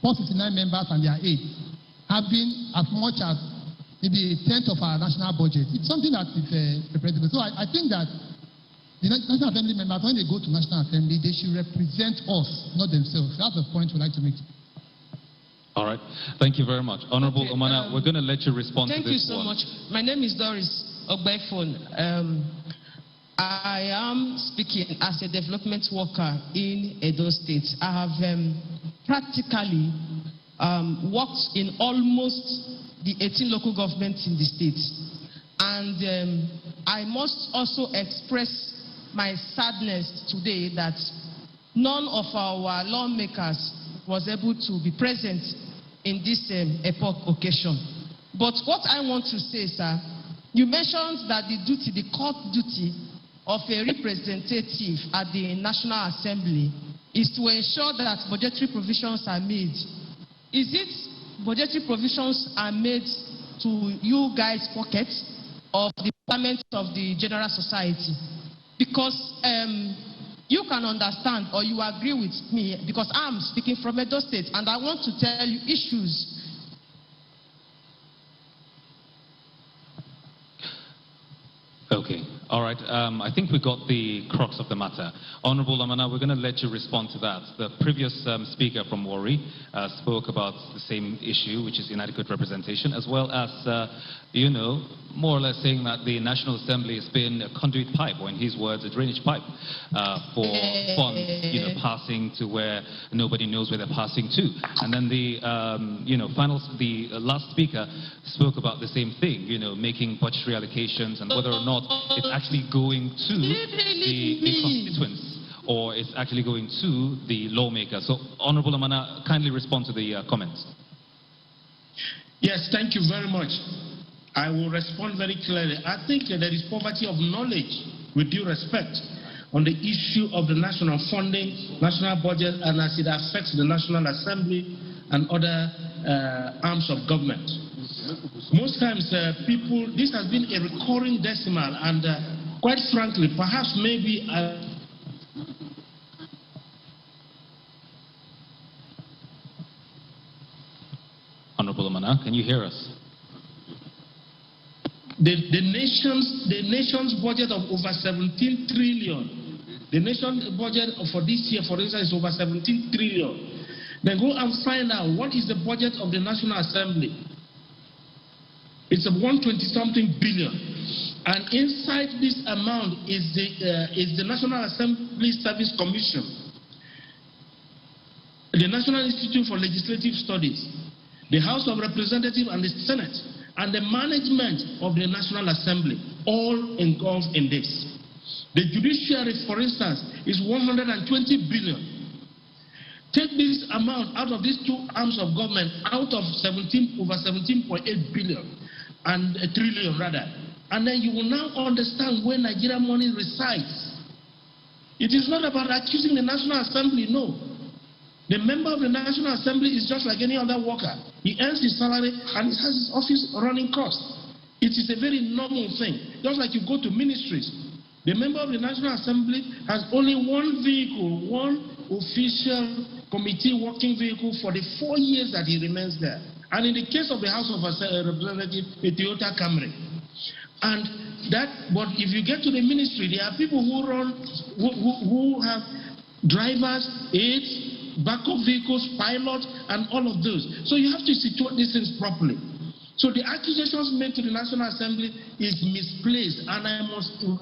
469 members and their aides, have been as much as maybe a tenth of our national budget. It's something that is reprehensible. So I think that the National Assembly members, when they go to National Assembly, they should represent us, not themselves. That's the point we'd like to make. All right. Thank you very much. Honorable Omana, we're going to let you respond to this one. Thank you so much. My name is Doris Ogbefon. I am speaking as a development worker in Edo State. I have practically worked in almost the 18 local governments in the state. And I must also express my sadness today that none of our lawmakers was able to be present in this epoch occasion. But what I want to say, sir, you mentioned that the court duty of a representative at the National Assembly is to ensure that budgetary provisions are made. Is it budgetary provisions are made to you guys' pockets of the Parliament of the General Society? Because you can understand or you agree with me, because I'm speaking from Edo State and I want to tell you issues. Okay. All right. I think we got the crux of the matter. Honorable Amana, we're going to let you respond to that. The previous speaker from Wari spoke about the same issue, which is inadequate representation, as well as, you know, more or less saying that the National Assembly has been a conduit pipe, or in his words, a drainage pipe for funds, you know, passing to where nobody knows where they're passing to. And then the, you know, the last speaker spoke about the same thing, you know, making budgetary allocations and whether or not it's actually going to the constituents or it's actually going to the lawmakers. So, Honorable Amana, kindly respond to the comments. Yes, thank you very much. I will respond very clearly. I think that there is poverty of knowledge, with due respect, on the issue of the national funding, national budget, and as it affects the National Assembly and other arms of government. Most times, this has been a recurring decimal, and quite frankly, perhaps maybe Honorable Amana, can you hear us? The nation's budget of over 17 trillion. The nation's budget for this year, for instance, is over 17 trillion. Then go and find out what is the budget of the National Assembly. It's 120-something billion. And inside this amount is the National Assembly Service Commission, the National Institute for Legislative Studies, the House of Representatives and the Senate, and the management of the National Assembly, all engulfed in this. The judiciary, for instance, is 120 billion. Take this amount out of these two arms of government, out of over 17.8 billion, and a trillion rather. And then you will now understand where Nigeria money resides. It is not about accusing the National Assembly, no. The member of the National Assembly is just like any other worker. He earns his salary and he has his office running costs. It is a very normal thing. Just like you go to ministries. The member of the National Assembly has only one vehicle, one official committee working vehicle for the 4 years that he remains there. And in the case of the House of Representatives, a Toyota Camry. But if you get to the ministry, there are people who who have drivers, aides, backup vehicles, pilots, and all of those. So you have to situate these things properly. So the accusations made to the National Assembly is misplaced, and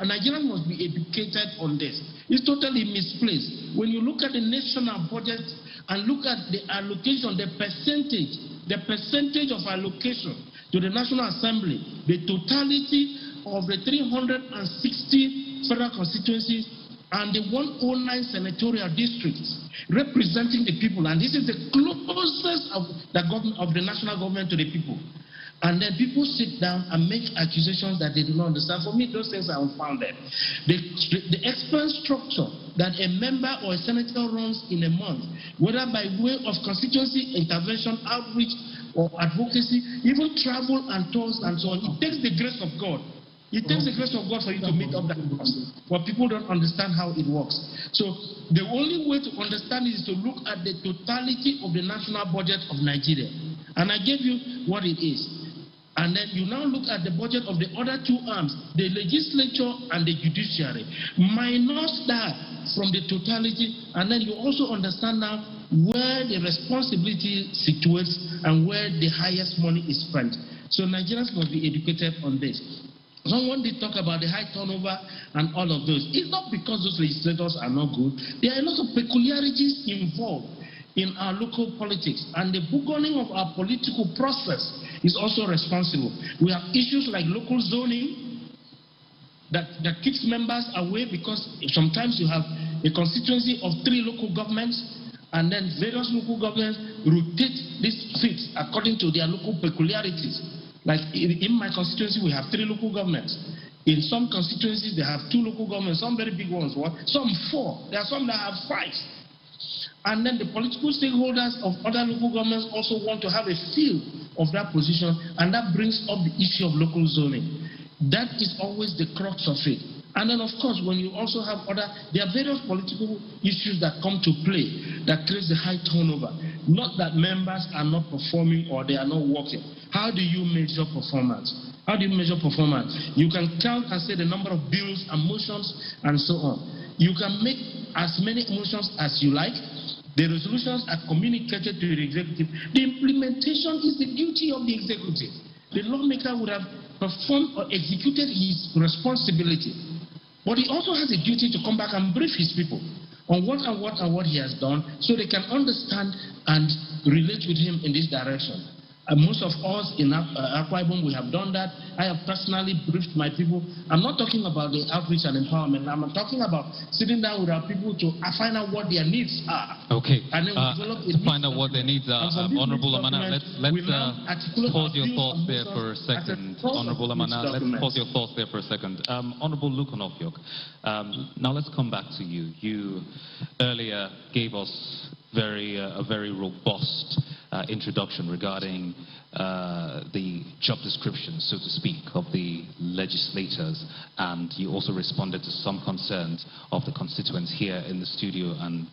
Nigerians must be educated on this. It's totally misplaced. When you look at the national budget and look at the allocation, the percentage the percentage of allocation to the National Assembly, the totality of the 360 federal constituencies and the 109 senatorial districts representing the people, and this is the closest of the national government to the people. And then people sit down and make accusations that they do not understand. For me, those things are unfounded. The expense structure that a member or a senator runs in a month, whether by way of constituency intervention, outreach, or advocacy, even travel and tours and so on, it takes the grace of God. It takes the grace of God for you to meet up that cost. But people don't understand how it works. So the only way to understand is to look at the totality of the national budget of Nigeria. And I gave you what it is. And then you now look at the budget of the other two arms, the legislature and the judiciary. Minus that from the totality, and then you also understand now where the responsibility situates and where the highest money is spent. So Nigerians must be educated on this. Someone did talk about the high turnover and all of those. It's not because those legislators are not good. There are a lot of peculiarities involved in our local politics, and the burgeoning of our political process is also responsible. We have issues like local zoning that keeps members away, because sometimes you have a constituency of 3 local governments, and then various local governments rotate these seats according to their local peculiarities. Like in my constituency, we have 3 local governments. In some constituencies, they have 2 local governments, some very big ones, some 4. There are some that have 5. And then the political stakeholders of other local governments also want to have a feel of that position, and that brings up the issue of local zoning. That is always the crux of it. And then, of course, when you also have there are various political issues that come to play that creates the high turnover. Not that members are not performing or they are not working. How do you measure performance? How do you measure performance? You can count and say the number of bills and motions and so on. You can make as many motions as you like. The resolutions are communicated to the executive. The implementation is the duty of the executive. The lawmaker would have performed or executed his responsibility. But he also has a duty to come back and brief his people on what he has done, so they can understand and relate with him in this direction. Most of us in Akwa Ibom, we have done that. I have personally briefed my people. I'm not talking about the outreach and empowerment. I'm talking about sitting down with our people to find out what their needs are. Okay. And then to find out what their needs are, Honorable Amana, let's pause your thoughts there for a second. Honorable Amana, let's pause your thoughts there for a second. Honorable Luke Onofiok, now let's come back to you. You earlier gave us a very robust introduction regarding the job description, so to speak, of the legislators, and you also responded to some concerns of the constituents here in the studio and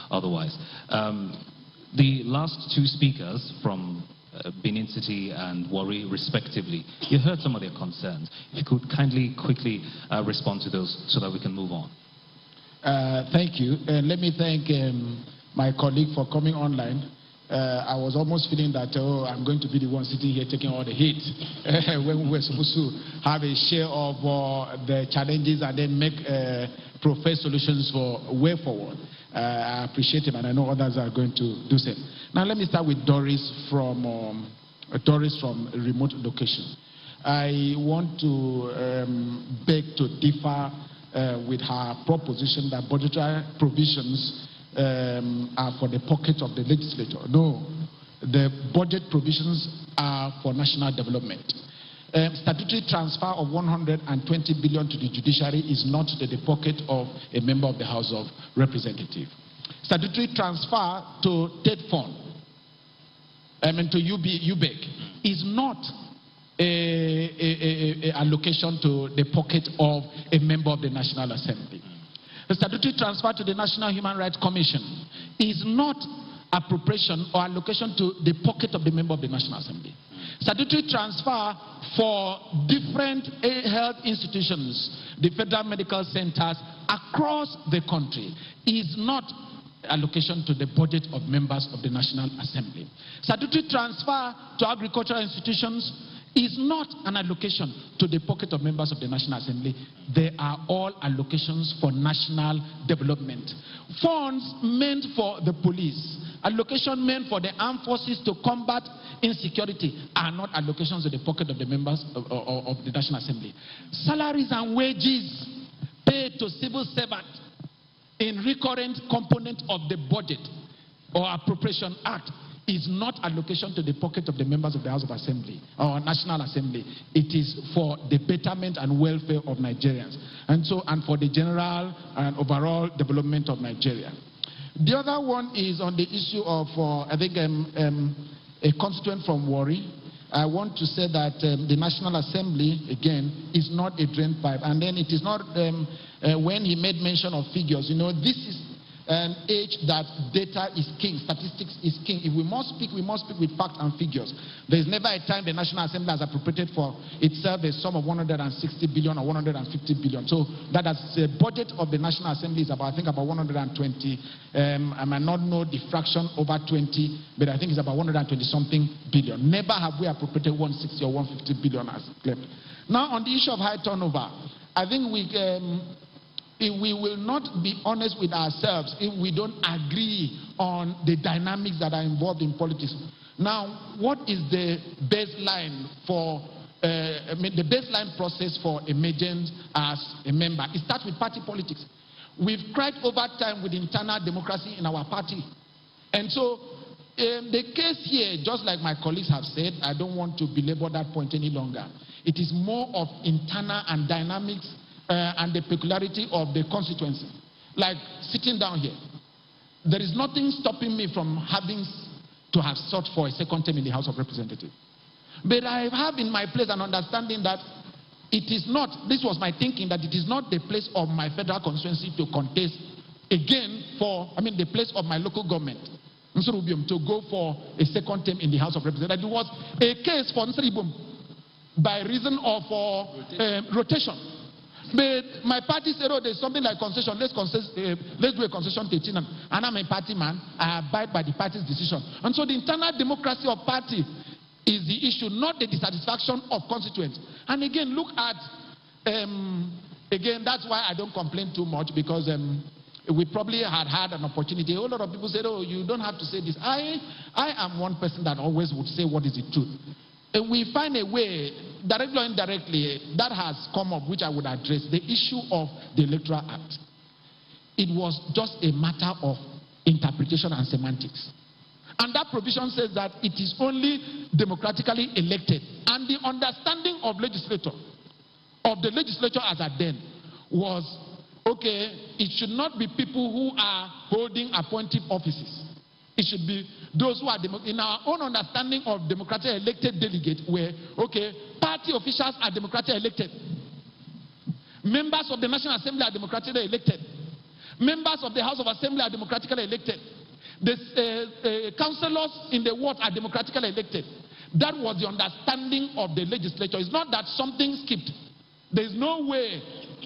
otherwise. The last 2 speakers from Benin City and Warri, respectively, you heard some of their concerns. If you could kindly, quickly respond to those so that we can move on. Thank you. Let me thank my colleague for coming online. I was almost feeling that, I'm going to be the one sitting here taking all the hate when we were supposed to have a share of the challenges and then make profess solutions for way forward. I appreciate him, and I know others are going to do so. Now let me start with Doris from remote location. I want to beg to differ with her proposition that budgetary provisions are for the pocket of the legislator. No, the budget provisions are for national development. Statutory transfer of 120 billion to the judiciary is not to the pocket of a member of the House of Representatives. Statutory transfer to TED Fund, to UBEC, is not a allocation to the pocket of a member of the National Assembly. The statutory transfer to the National Human Rights Commission is not appropriation or allocation to the pocket of the member of the National Assembly. Statutory transfer for different health institutions, the federal medical centers across the country, is not allocation to the budget of members of the National Assembly. Statutory transfer to agricultural institutions is not an allocation to the pocket of members of the National Assembly. They are all allocations for national development. Funds meant for the police, Allocation meant for the armed forces to combat insecurity are not allocations in the pocket of the members of the National Assembly. Salaries and wages paid to civil servants in recurrent component of the budget or appropriation act is not allocation to the pocket of the members of the House of Assembly or National Assembly. It is for the betterment and welfare of Nigerians, and for the general and overall development of Nigeria. The other one is on the issue of, I think, a constituent from Warri. I want to say that the National Assembly, again, is not a drain pipe. And then it is not, when he made mention of figures, you know, this is an age that data is king, statistics is king. If we must speak with facts and figures. There is never a time the National Assembly has appropriated for itself a sum of 160 billion or 150 billion. So that is the budget of the National Assembly is about, I think, about 120. I might not know the fraction over 20, but I think it's about 120 something billion. Never have we appropriated 160 or 150 billion as claimed. Now on the issue of high turnover, I think we will not be honest with ourselves if we don't agree on the dynamics that are involved in politics. Now, what is the baseline for, the baseline process for emergence as a member? It starts with party politics. We've cried over time with internal democracy in our party. And so, the case here, just like my colleagues have said, I don't want to belabor that point any longer. It is more of internal and dynamics and the peculiarity of the constituency. Like sitting down here, there is nothing stopping me from having to have sought for a second term in the House of Representatives. But I have in my place an understanding that it is not, this was my thinking, that it is not the place of my federal constituency to contest again for, the place of my local government, to go for a second term in the House of Representatives. It was a case for Nsribum by reason of rotation. But my party said, oh, there's something like concession. Let's do a concession to 18. And I'm a party man. I abide by the party's decision. And so the internal democracy of party is the issue, not the dissatisfaction of constituents. And again, look at, again, that's why I don't complain too much, because we probably had an opportunity. A whole lot of people said, oh, you don't have to say this. I am one person that always would say what is the truth. We find a way, directly or indirectly, that has come up, which I would address, the issue of the Electoral Act. It was just a matter of interpretation and semantics. And that provision says that it is only democratically elected. And the understanding of the legislature as at then, was, okay, it should not be people who are holding appointive offices. It should be those who are, in our own understanding of democratically elected delegates, where, okay, party officials are democratically elected. Members of the National Assembly are democratically elected. Members of the House of Assembly are democratically elected. The councillors in the ward are democratically elected. That was the understanding of the legislature. It's not that something skipped. There's no way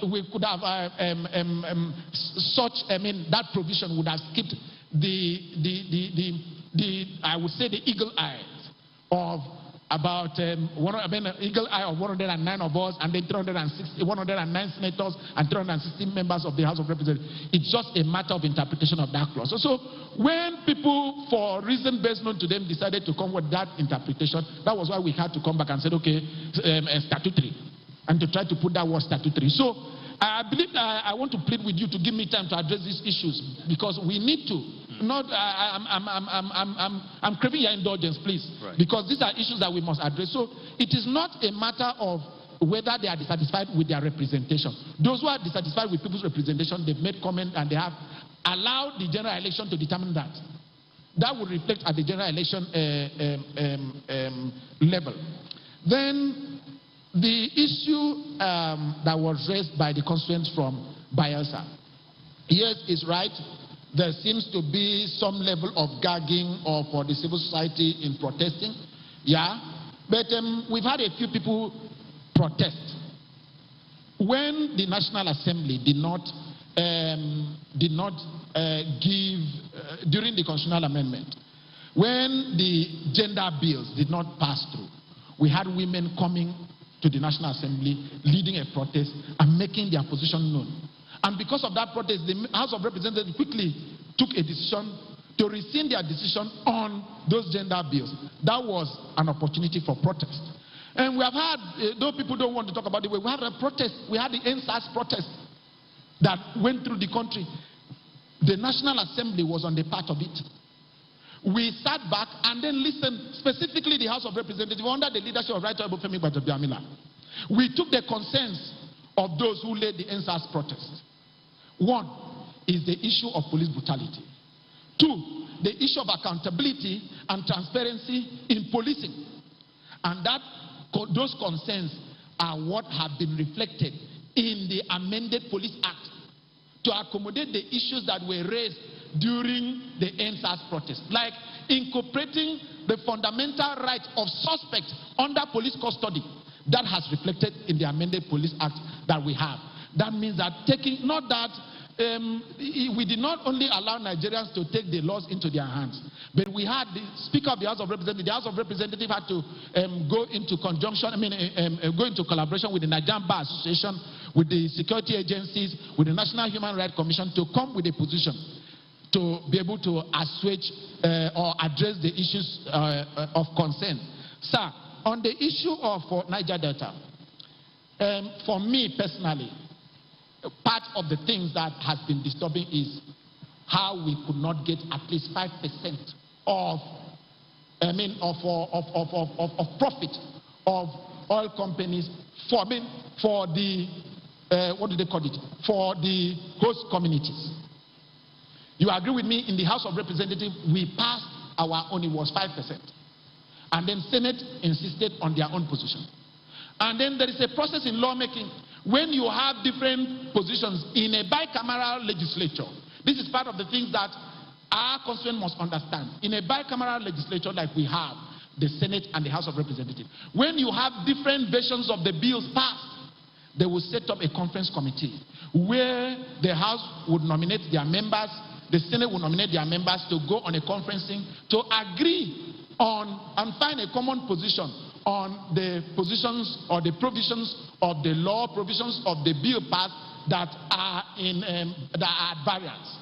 we could have that provision would have skipped I would say the eagle eye of about eagle eye of 109 of us, and then 109 senators and 360 members of the House of Representatives. It's just a matter of interpretation of that clause. So when people, for reason best known to them, decided to come with that interpretation, that was why we had to come back and said, okay, statutory, and to try to put that word statutory. So I believe I want to plead with you to give me time to address these issues, because we need to. I'm craving your indulgence, please, right. Because these are issues that we must address. So it is not a matter of whether they are dissatisfied with their representation. Those who are dissatisfied with people's representation, they've made comment and they have allowed the general election to determine that. That will reflect at the general election level. Then the issue that was raised by the constituents from Bayelsa. Yes, it's right. There seems to be some level of gagging for the civil society in protesting. Yeah. But we've had a few people protest. When the National Assembly did not give, during the constitutional amendment, when the gender bills did not pass through, we had women coming to the National Assembly, leading a protest and making their position known. And because of that protest, the House of Representatives quickly took a decision to rescind their decision on those gender bills. That was an opportunity for protest. And we have had, though people don't want to talk about it, we had a protest. We had the NSAS protest that went through the country. The National Assembly was on the part of it. We sat back and then listened, specifically the House of Representatives, under the leadership of Right Honorable Femi Gbajabiamila. We took the concerns of those who led the NSAS protest. One is the issue of police brutality. Two, the issue of accountability and transparency in policing. And those concerns are what have been reflected in the amended Police Act to accommodate the issues that were raised during the NSAS protest, like incorporating the fundamental right of suspects under police custody. That has reflected in the amended Police Act that we have. That means that we did not only allow Nigerians to take the laws into their hands, but we had the Speaker of the House of Representatives. The House of Representatives had to go into collaboration with the Nigerian Bar Association, with the security agencies, with the National Human Rights Commission to come with a position to be able to assuage or address the issues of concern. Sir, on the issue of Niger Delta, for me personally, part of the things that has been disturbing is how we could not get at least 5% of profit of oil companies for the what do they call it? For the host communities. You agree with me? In the House of Representatives, we passed our own, it was 5%. And then Senate insisted on their own position. And then there is a process in lawmaking when you have different positions in a bicameral legislature. This is part of the things that our constituents must understand. In a bicameral legislature like we have, the Senate and the House of Representatives, when you have different versions of the bills passed, they will set up a conference committee where the House would nominate their members, the Senate will nominate their members to go on a conferencing to agree on and find a common position on the positions or the provisions of the law, provisions of the bill passed that are at variance.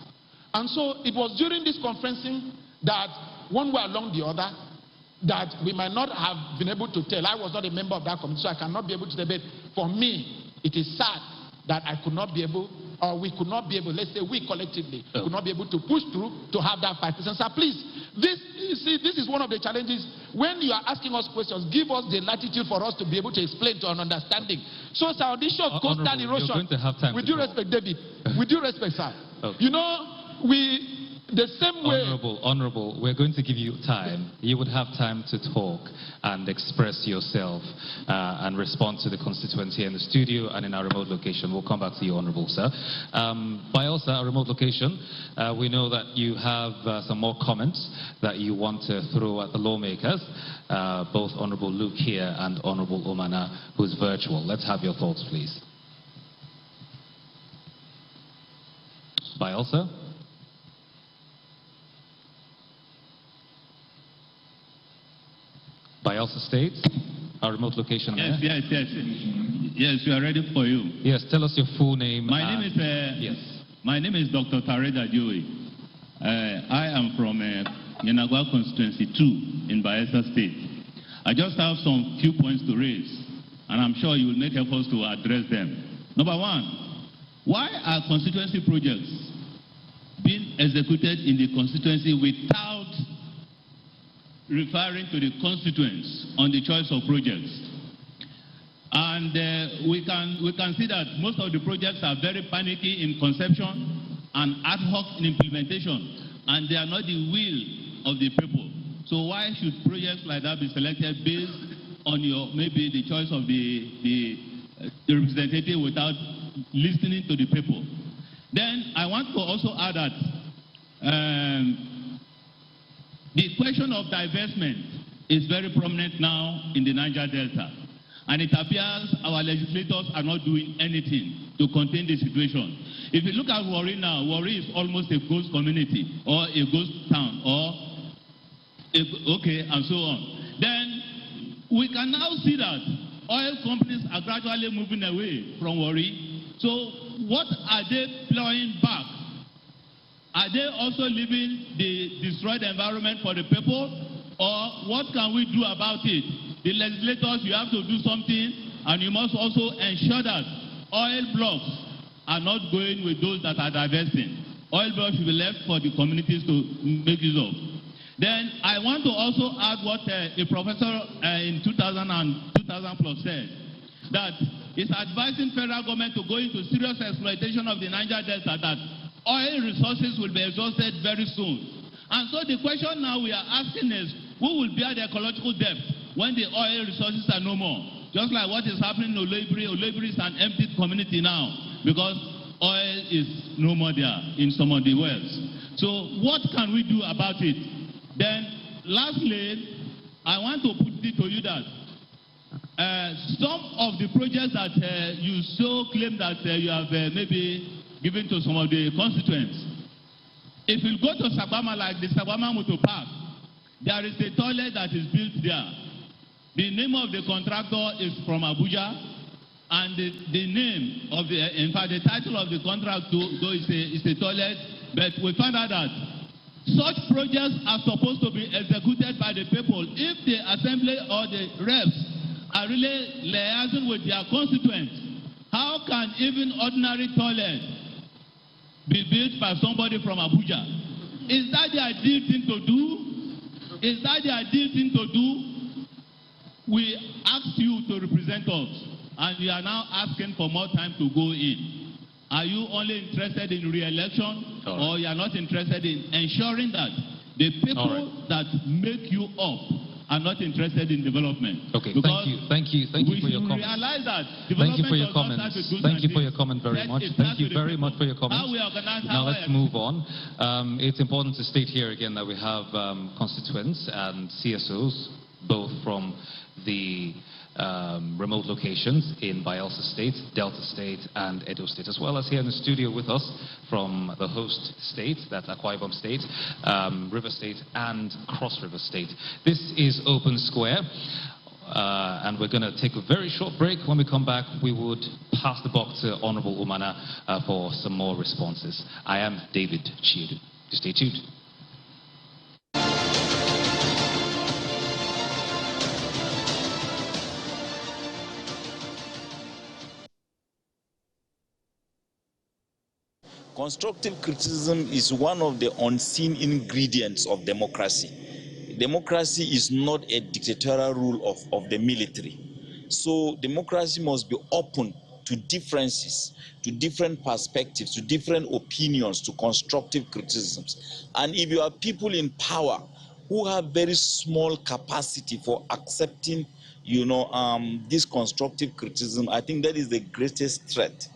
And so it was during this conferencing that one way along the other that we might not have been able to tell. I was not a member of that committee, so I cannot be able to debate. For me, it is sad that I could not be able, or we could not be able, let's say we collectively could not be able to push through to have that 5%. So please, this is one of the challenges. When you are asking us questions, give us the latitude for us to be able to explain to an understanding. So, sir, the issue of coastal erosion, with due respect, David, with due respect, sir, you know, the same way. Honorable, we're going to give you time. You would have time to talk and express yourself and respond to the constituents here in the studio and in our remote location. We'll come back to you, Honorable, sir. By also our remote location, we know that you have some more comments that you want to throw at the lawmakers, both Honorable Luke here and Honorable Omana, who's virtual. Let's have your thoughts, please. By also. Bayelsa State, our remote location. Yes, we are ready for you. Yes, tell us your full name. My name is Dr. Tareda Joey. I am from Yenagua Constituency 2 in Bayelsa State. I just have some few points to raise, and I'm sure you will make efforts to address them. Number one, why are constituency projects being executed in the constituency without referring to the constituents on the choice of projects? And we can see that most of the projects are very panicky in conception and ad hoc in implementation, and they are not the will of the people. So why should projects like that be selected based on maybe the choice of the representative without listening to the people? Then I want to also add that the question of divestment is very prominent now in the Niger Delta. And it appears our legislators are not doing anything to contain the situation. If you look at Warri now, Warri is almost a ghost community or a ghost town and so on. Then we can now see that oil companies are gradually moving away from Warri. So what are they plowing back Are they also leaving the destroyed environment for the people? Or what can we do about it? The legislators, you have to do something, and you must also ensure that oil blocks are not going with those that are divesting. Oil blocks should be left for the communities to make use of. Then I want to also add what a professor in 2000 plus said, that it's advising federal government to go into serious exploitation of the Niger Delta, that oil resources will be exhausted very soon. And so the question now we are asking is, who will bear the ecological debt when the oil resources are no more? Just like what is happening in Olebri. Olebri is an empty community now because oil is no more there in some of the wells. So what can we do about it? Then lastly, I want to put it to you that some of the projects that you so claim that you have maybe given to some of the constituents, if you go to Sabama, like the Sabama Motor Park, there is a toilet that is built there. The name of the contractor is from Abuja, and the name of the, in fact, the title of the contract though is a toilet, but we found out that such projects are supposed to be executed by the people. If the assembly or the reps are really liaising with their constituents, how can even ordinary toilet be built by somebody from Abuja? Is that the ideal thing to do? Is that the ideal thing to do? We asked you to represent us, and you are now asking for more time to go in. Are you only interested in re-election, or you are not interested in ensuring that the people that make you up are not interested in development? Okay, because thank you for your comment. Realize that Thank you for your comments. Thank you for your comment very much. Thank you very much for your comments. Now let's move on. It's important to state here again that we have constituents and CSOs, both from the remote locations in Bayelsa State, Delta State, and Edo State, as well as here in the studio with us from the host state, that's Akwa Ibom State, River State, and Cross River State. This is Open Square, and we're going to take a very short break. When we come back, we would pass the buck to Honorable Umana for some more responses. I am David Chiedu. Stay tuned. Constructive criticism is one of the unseen ingredients of democracy. Democracy is not a dictatorial rule of the military. So democracy must be open to differences, to different perspectives, to different opinions, to constructive criticisms. And if you have people in power who have very small capacity for accepting, this constructive criticism, I think that is the greatest threat.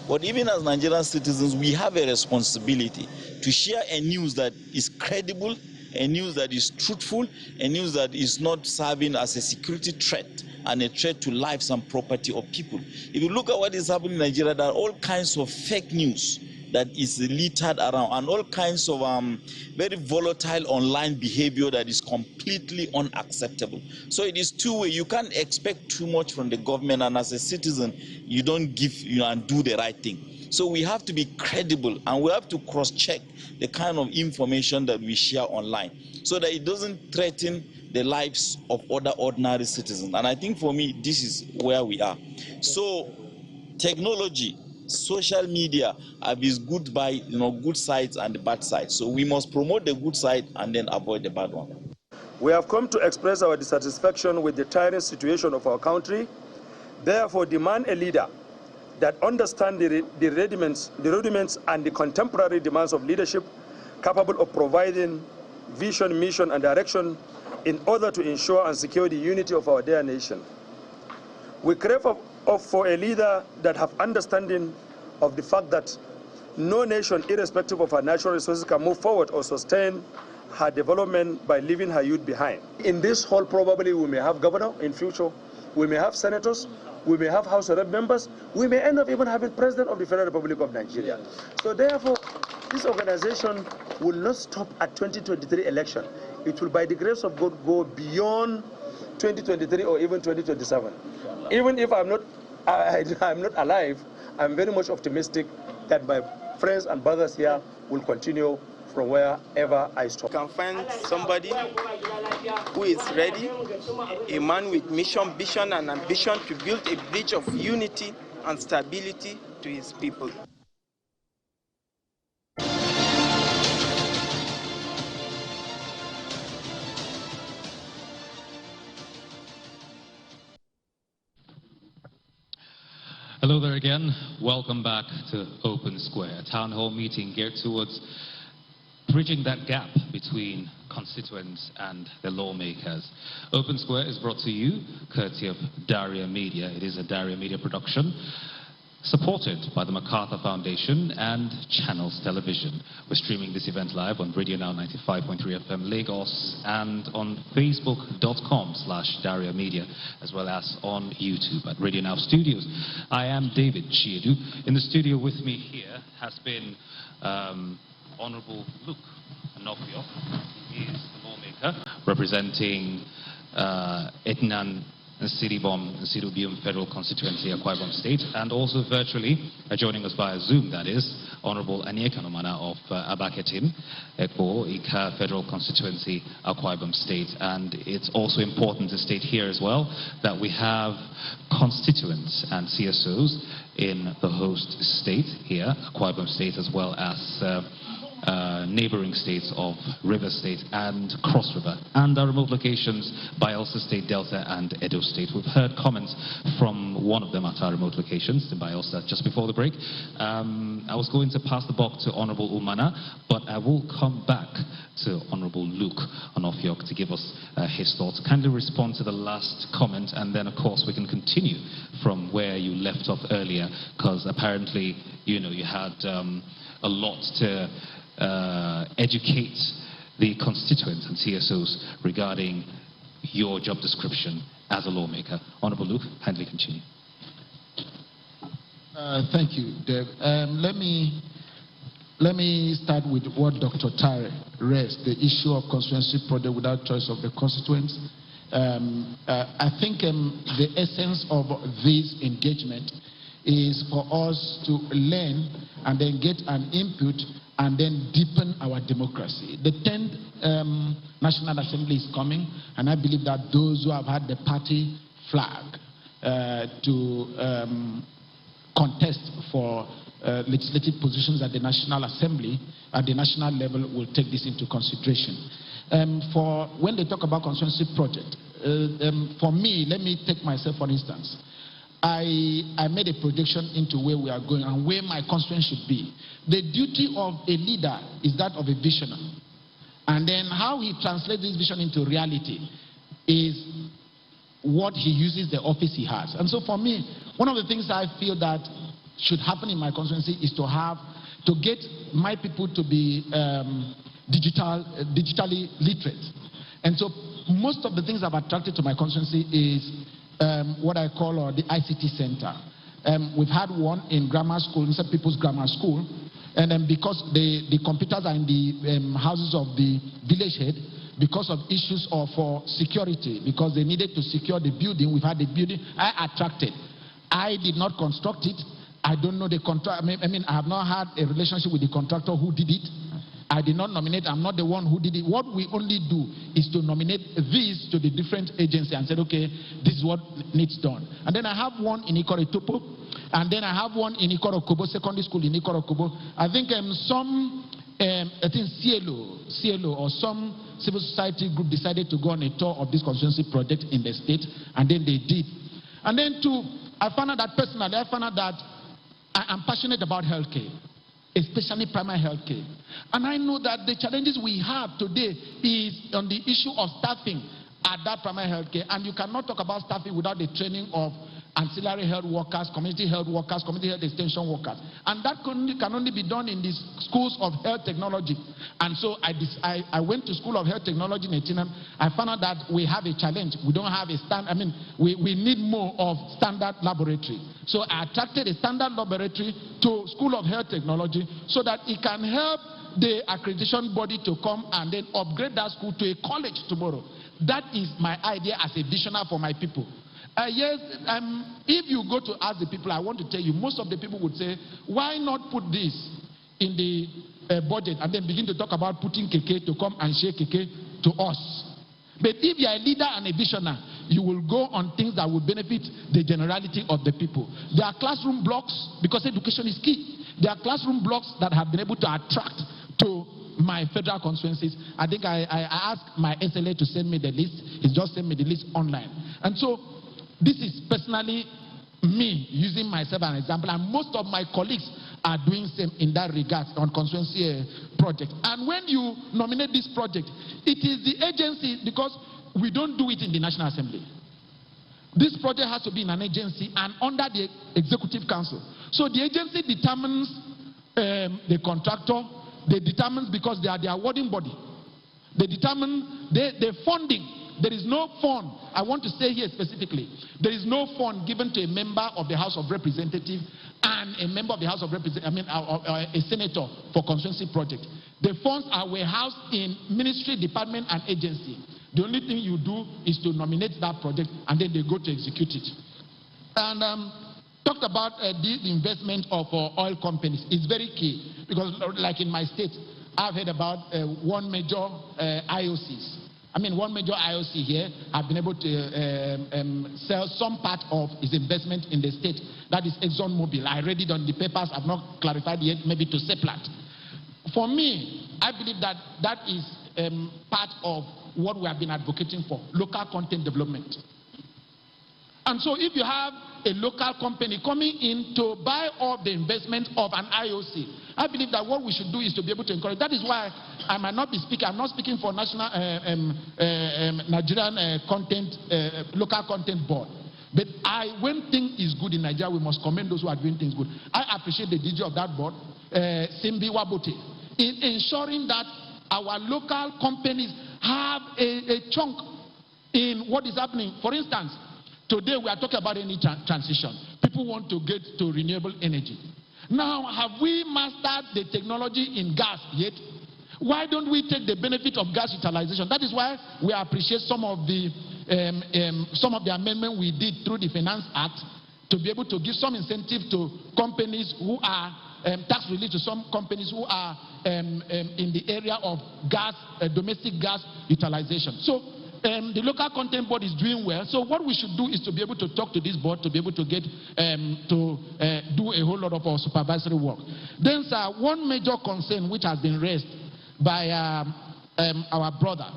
But even as Nigerian citizens, we have a responsibility to share a news that is credible, a news that is truthful, a news that is not serving as a security threat and a threat to lives and property of people. If you look at what is happening in Nigeria, there are all kinds of fake news that is littered around, and all kinds of very volatile online behavior that is completely unacceptable. So it is two-way. You can't expect too much from the government, and as a citizen, you don't give and do the right thing. So we have to be credible, and we have to cross-check the kind of information that we share online so that it doesn't threaten the lives of other ordinary citizens. And I think for me, this is where we are. So technology, social media have its good sides and the bad sides. So we must promote the good side and then avoid the bad one. We have come to express our dissatisfaction with the tiring situation of our country. Therefore, demand a leader that understands the rudiments and the contemporary demands of leadership, capable of providing vision, mission, and direction in order to ensure and secure the unity of our dear nation. We crave for a leader that have understanding of the fact that no nation, irrespective of her natural resources, can move forward or sustain her development by leaving her youth behind. In this hall, probably we may have governor in future, we may have senators, we may have House of Rep members, we may end up even having President of the Federal Republic of Nigeria. So therefore, this organization will not stop at 2023 election. It will, by the grace of God, go beyond 2023 or even 2027. Even if I'm not alive, I'm very much optimistic that my friends and brothers here will continue from wherever I stop. You can find somebody who is ready, a man with mission, vision, and ambition to build a bridge of unity and stability to his people. Hello there again. Welcome back to Open Square, a town hall meeting geared towards bridging that gap between constituents and the lawmakers. Open Square is brought to you courtesy of Daria Media. It is a Daria Media production, supported by the MacArthur Foundation and Channels Television. We're streaming this event live on Radio Now 95.3 FM Lagos and on Facebook.com/Daria Media, as well as on YouTube at Radio Now Studios. I am David Chiedu. In the studio with me here has been Honorable Luke Anokio. He is the lawmaker representing Etnan Sirubium Federal Constituency, Akwa Ibom State, and also virtually joining us via Zoom, that is, Honorable Anieka Nomana of Abaketim, Ekpo, Ika Federal Constituency, Akwa Ibom State. And it's also important to state here as well that we have constituents and CSOs in the host state here, Akwa Ibom State, as well as neighboring states of River State and Cross River, and our remote locations, Bayelsa State, Delta, and Edo State. We've heard comments from one of them at our remote locations in Bayelsa just before the break. I was going to pass the buck to Honorable Umana, but I will come back to Honorable Luke Onofiok to give us his thoughts. Kindly respond to the last comment, and then, of course, we can continue from where you left off earlier, because apparently, you know, you had a lot to educate the constituents and CSOs regarding your job description as a lawmaker. Honorable Luke, kindly continue. Thank you, Deb. Let me start with what Dr. Tare raised, the issue of constituency project without choice of the constituents. I think the essence of this engagement is for us to learn and then get an input and then deepen our democracy. The 10th National Assembly is coming, and I believe that those who have had the party flag to contest for legislative positions at the National Assembly, at the national level, will take this into consideration. For when they talk about constituency project, for me, let me take myself for instance. I made a prediction into where we are going and where my constituency should be. The duty of a leader is that of a visionary. And then how he translates this vision into reality is what he uses the office he has. And so for me, one of the things I feel that should happen in my constituency is to get my people to be digitally literate. And so most of the things I've attracted to my constituency is what I call the ICT center. We've had one in grammar school, in St. People's Grammar School, and then because the computers are in the houses of the village head, because of issues of security, because they needed to secure the building, we've had the building, I attracted. I did not construct it. I don't know the contract. I mean, I have not had a relationship with the contractor who did it. I did not nominate. I'm not the one who did it. What we only do is to nominate these to the different agencies and said, okay, this is what needs done. And then I have one in Ikorotopo, and then I have one in Ikorokobo, secondary school in Ikorokobo. I think I think CLO or some civil society group decided to go on a tour of this constituency project in the state, and then they did. And then I found out that personally, I found out that I am passionate about healthcare, especially primary health care. And I know that the challenges we have today is on the issue of staffing at that primary health care. And you cannot talk about staffing without the training of ancillary health workers, community health extension workers. And that can only be done in the schools of health technology. And so I went to School of Health Technology in Etinam. I found out that we have a challenge. We don't have a we need more of standard laboratory. So I attracted a standard laboratory to School of Health Technology so that it can help the accreditation body to come and then upgrade that school to a college tomorrow. That is my idea as a visionary for my people. Yes, if you go to ask the people, I want to tell you, most of the people would say, why not put this in the budget and then begin to talk about putting keke to come and share keke to us. But if you are a leader and a visionary, you will go on things that will benefit the generality of the people. There are classroom blocks, because education is key. There are classroom blocks that have been able to attract to my federal constituencies. I think I asked my SLA to send me the list. He's just sent me the list online. And so this is personally me using myself as an example, and most of my colleagues are doing same in that regard on constituency project. And when you nominate this project, it is the agency, because we don't do it in the National Assembly. This project has to be in an agency and under the Executive Council. So the agency determines the contractor, they determine, because they are the awarding body, they determine the funding. There is no fund. I want to say here specifically, there is no fund given to a member of the House of Representatives and a member of the House of Representatives, a senator for constituency project. The funds are warehoused in ministry, department, and agency. The only thing you do is to nominate that project, and then they go to execute it. And talked about the investment of oil companies. It's very key, because like in my state, I've heard about one major IOCs. One major IOC here have been able to sell some part of its investment in the state. That is ExxonMobil. I read it on the papers. I've not clarified yet, maybe to Seplat. For me, I believe that that is part of what we have been advocating for, local content development. And so if you have a local company coming in to buy all the investment of an IOC, I believe that what we should do is to be able to encourage. That is why I might not be speaking. I'm not speaking for national Nigerian local content board. But when things is good in Nigeria, we must commend those who are doing things good. I appreciate the DG of that board, Simbi Wabote, in ensuring that our local companies have a chunk in what is happening. For instance, today we are talking about energy transition. People want to get to renewable energy. Now, have we mastered the technology in gas yet? Why don't we take the benefit of gas utilization? That is why we appreciate some of the amendment we did through the Finance Act to be able to give some incentive to companies who are tax relief to some companies who are in the area of gas, domestic gas utilization. So the local content board is doing well. So what we should do is to be able to talk to this board to be able to get do a whole lot of our supervisory work. Then, sir, one major concern which has been raised by our brother,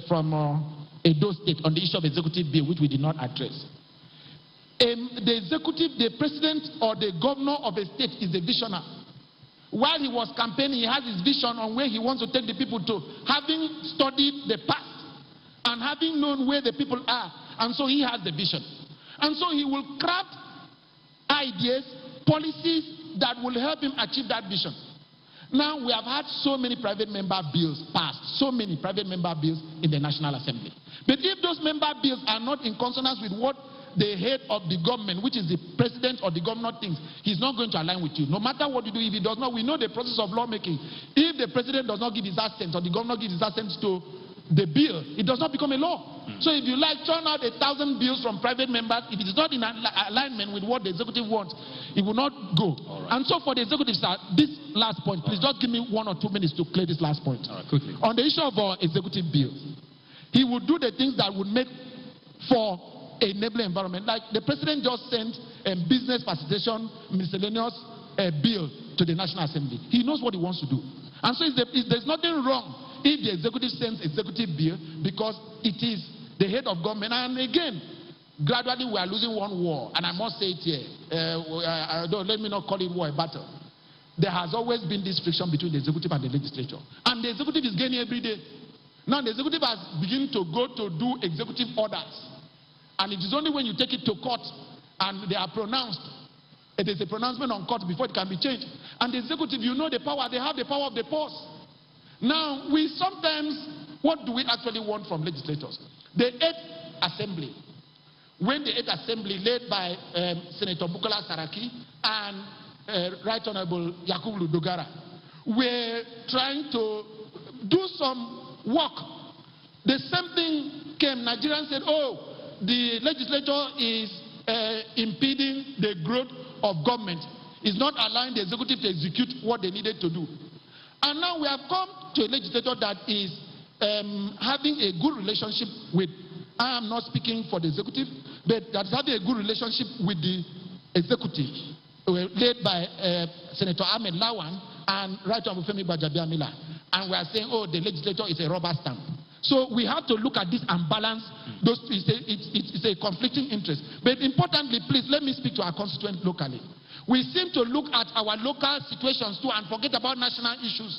from Edo State, on the issue of executive bill, which we did not address. The executive, the president or the governor of a state is a visionary. While he was campaigning, he has his vision on where he wants to take the people to, having studied the past and having known where the people are. And so he has the vision. And so he will craft ideas, policies that will help him achieve that vision. Now, we have had so many private member bills passed, so many private member bills in the National Assembly. But if those member bills are not in consonance with what the head of the government, which is the president or the governor, thinks, he's not going to align with you. No matter what you do, if he does not, we know the process of lawmaking. If the president does not give his assent or the governor gives his assent to the bill, it does not become a law. So if you like turn out 1,000 bills from private members, if it is not in alignment with what the executive wants, it will not go. Right. And so for the executive, sir, this last point, please just give me 1 or 2 minutes to clear this last point. All right, quickly. On the issue of our executive bills, he would do the things that would make for a enabling environment. Like the president just sent a business facilitation miscellaneous bill to the National Assembly. He knows what he wants to do. And so there's nothing wrong if the executive sends executive bill, because it is the head of government. And again, gradually we are losing one war. And I must say it here. Let me not call it war, a battle. There has always been this friction between the executive and the legislature. And the executive is gaining every day. Now the executive has begun to go to do executive orders. And it is only when you take it to court and they are pronounced, it is a pronouncement on court before it can be changed. And the executive, you know the power, they have the power of the purse. Now, we sometimes, what do we actually want from legislators? The 8th Assembly, when the 8th Assembly led by Senator Bukola Saraki and Right Honorable Yakubu Dogara were trying to do some work, the same thing came. Nigerians said, oh, the legislature is impeding the growth of government. It's not allowing the executive to execute what they needed to do. And now we have come to a legislator that is having a good relationship with, I am not speaking for the executive, but that is having a good relationship with the executive, led by Senator Ahmed Lawan and Right Honorable Femi Gbajabiamila. And we are saying, oh, the legislator is a rubber stamp. So we have to look at this and balance those. It's a conflicting interest. But importantly, please let me speak to our constituents locally. We seem to look at our local situations too and forget about national issues.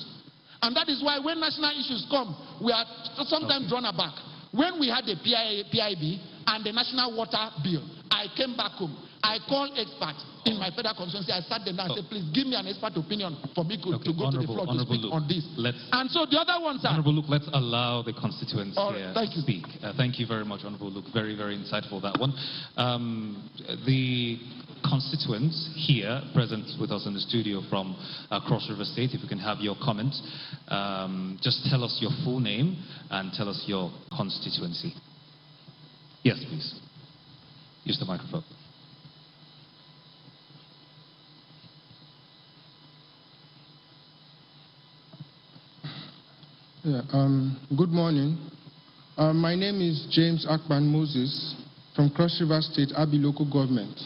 And that is why when national issues come, we are sometimes drawn aback. When we had the PIB and the national water bill, I came back home. I called experts in my federal constituency. I sat them down and said, please give me an expert opinion for me to go to the floor to speak on this. And so the other ones are... Honorable Luke, let's allow the constituents here to speak. Thank you very much, Honorable Luke. Very, very insightful, that one. The constituents here present with us in the studio from Cross River State, if you can have your comment. Just tell us your full name and tell us your constituency. Yes, please. Use the microphone. Yeah, good morning. My name is James Akpan Moses from Cross River State, Abi local government.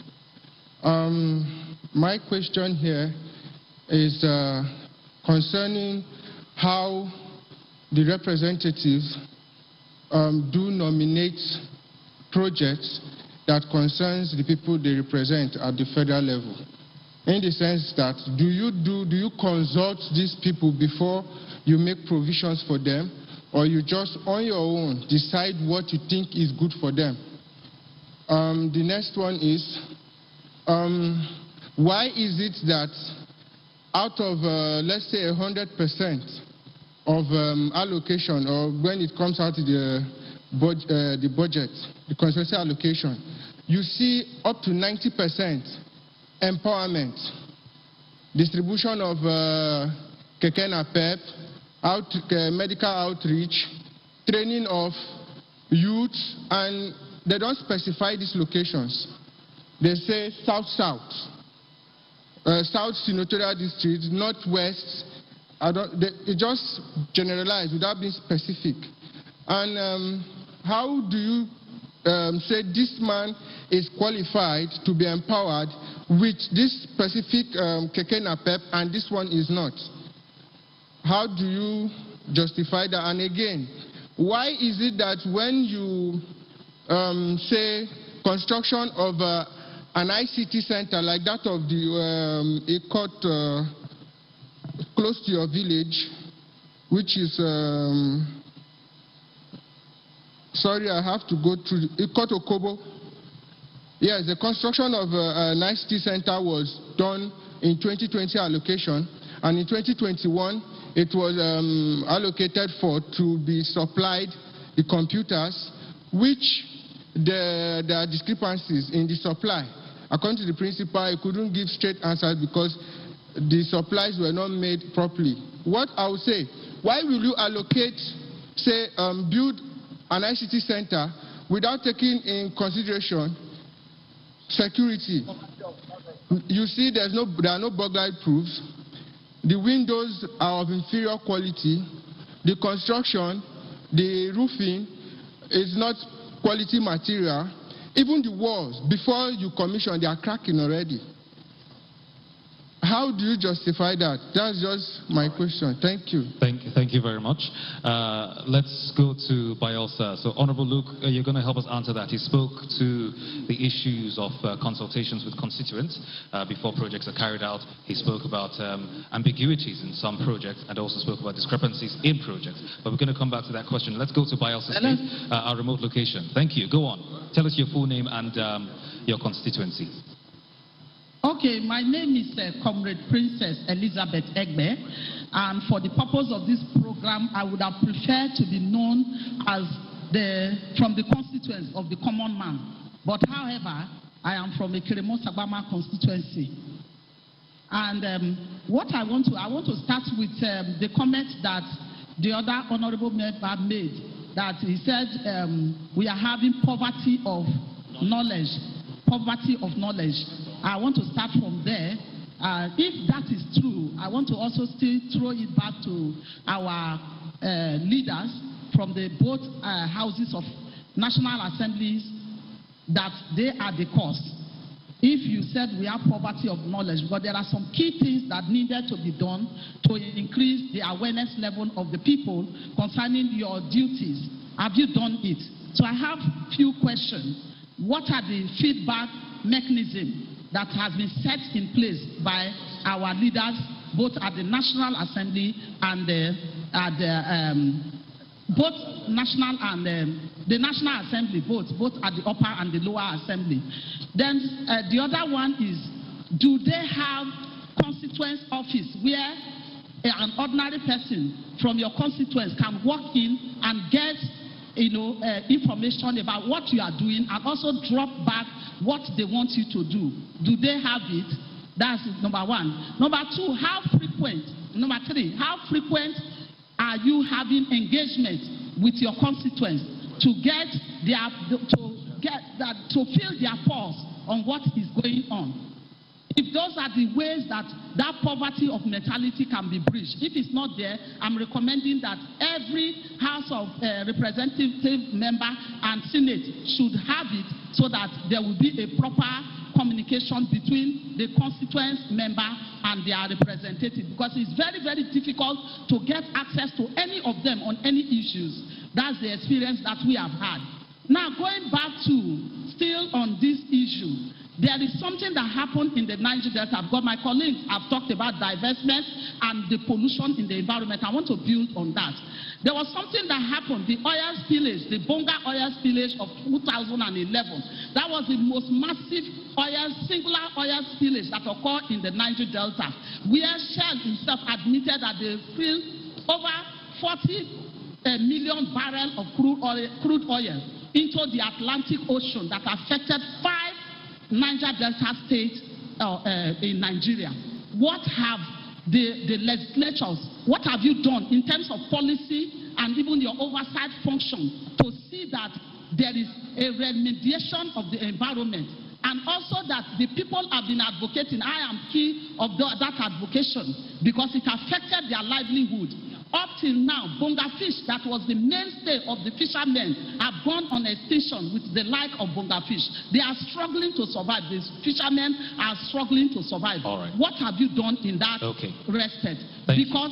My question here is concerning how the representatives do nominate projects that concerns the people they represent at the federal level. In the sense that, do you consult these people before you make provisions for them, or you just on your own decide what you think is good for them? The next one is, why is it that out of, let's say, 100% of allocation, or when it comes out to the budget, the constituency allocation, you see up to 90% empowerment, distribution of Kekena PEP, medical outreach, training of youth, and they don't specify these locations. They say South Senatorial District, Northwest. They just generalize without being specific. And how do you say this man is qualified to be empowered with this specific Kekena PEP and this one is not? How do you justify that? And again, why is it that when you say construction of an ICT center like that of the Ikot close to your village, which is, sorry, I have to go through Ikot Okobo. Yes, the construction of an ICT center was done in 2020 allocation, and in 2021, it was allocated to be supplied the computers, which there are discrepancies in the supply. According to the principal, he couldn't give straight answers because the supplies were not made properly. What I would say, why will you allocate, say, build an ICT center without taking in consideration security? You see, there are no burglary proofs. The windows are of inferior quality. The construction, the roofing is not quality material. Even the walls, before you commission, they are cracking already. How do you justify that? That's just my question. Thank you. Thank you very much. Let's go to Bielsa. So, Honorable Luke, you're going to help us answer that. He spoke to the issues of consultations with constituents before projects are carried out. He spoke about ambiguities in some projects and also spoke about discrepancies in projects. But we're going to come back to that question. Let's go to Bielsa State, our remote location. Thank you. Go on. Tell us your full name and your constituency. Okay, my name is Comrade Princess Elizabeth Egbe, and for the purpose of this program, I would have preferred to be known as from the constituents of the common man. But however, I am from a Kiremo Sagbama constituency. And what I want to start with the comment that the other honorable member made, that he said we are having poverty of knowledge. Poverty of knowledge. I want to start from there If that is true, I want to also still throw it back to our leaders from the both houses of National Assemblies that they are the cause. If you said we have poverty of knowledge, but there are some key things that needed to be done to increase the awareness level of the people concerning your duties. Have you done it? So I have few questions. What are the feedback mechanisms that has been set in place by our leaders, both at the National Assembly and both national and the National Assembly, both at the upper and the lower assembly? Then the other one is, do they have constituent office where an ordinary person from your constituents can walk in and get information about what you are doing and also drop back what they want you to do? Do they have it? That's number one. Number two, how frequent? Number three, how frequent are you having engagement with your constituents to get their to feel their pulse on what is going on? If those are the ways that poverty of mentality can be bridged, if it's not there, I'm recommending that every House of Representative member and Senate should have it so that there will be a proper communication between the constituent member and their representative, because it's very, very difficult to get access to any of them on any issues. That's the experience that we have had. Now, going back to still on this issue, there is something that happened in the Niger Delta. I've got my colleagues have talked about divestment and the pollution in the environment. I want to build on that. There was something that happened, the oil spillage, the Bonga oil spillage of 2011. That was the most massive singular oil spillage that occurred in the Niger Delta, where Shell himself admitted that they filled over 40 million barrels of crude oil into the Atlantic Ocean that affected 5 Niger Delta states in Nigeria. What have the legislatures, what have you done in terms of policy and even your oversight function to see that there is a remediation of the environment, and also that the people have been advocating? I am key of that advocation because it affected their livelihood. Up till now, bonga fish, that was the mainstay of the fishermen, have gone on extinction with the like of bonga fish. They are struggling to survive. The fishermen are struggling to survive. All right. What have you done in that respect? Because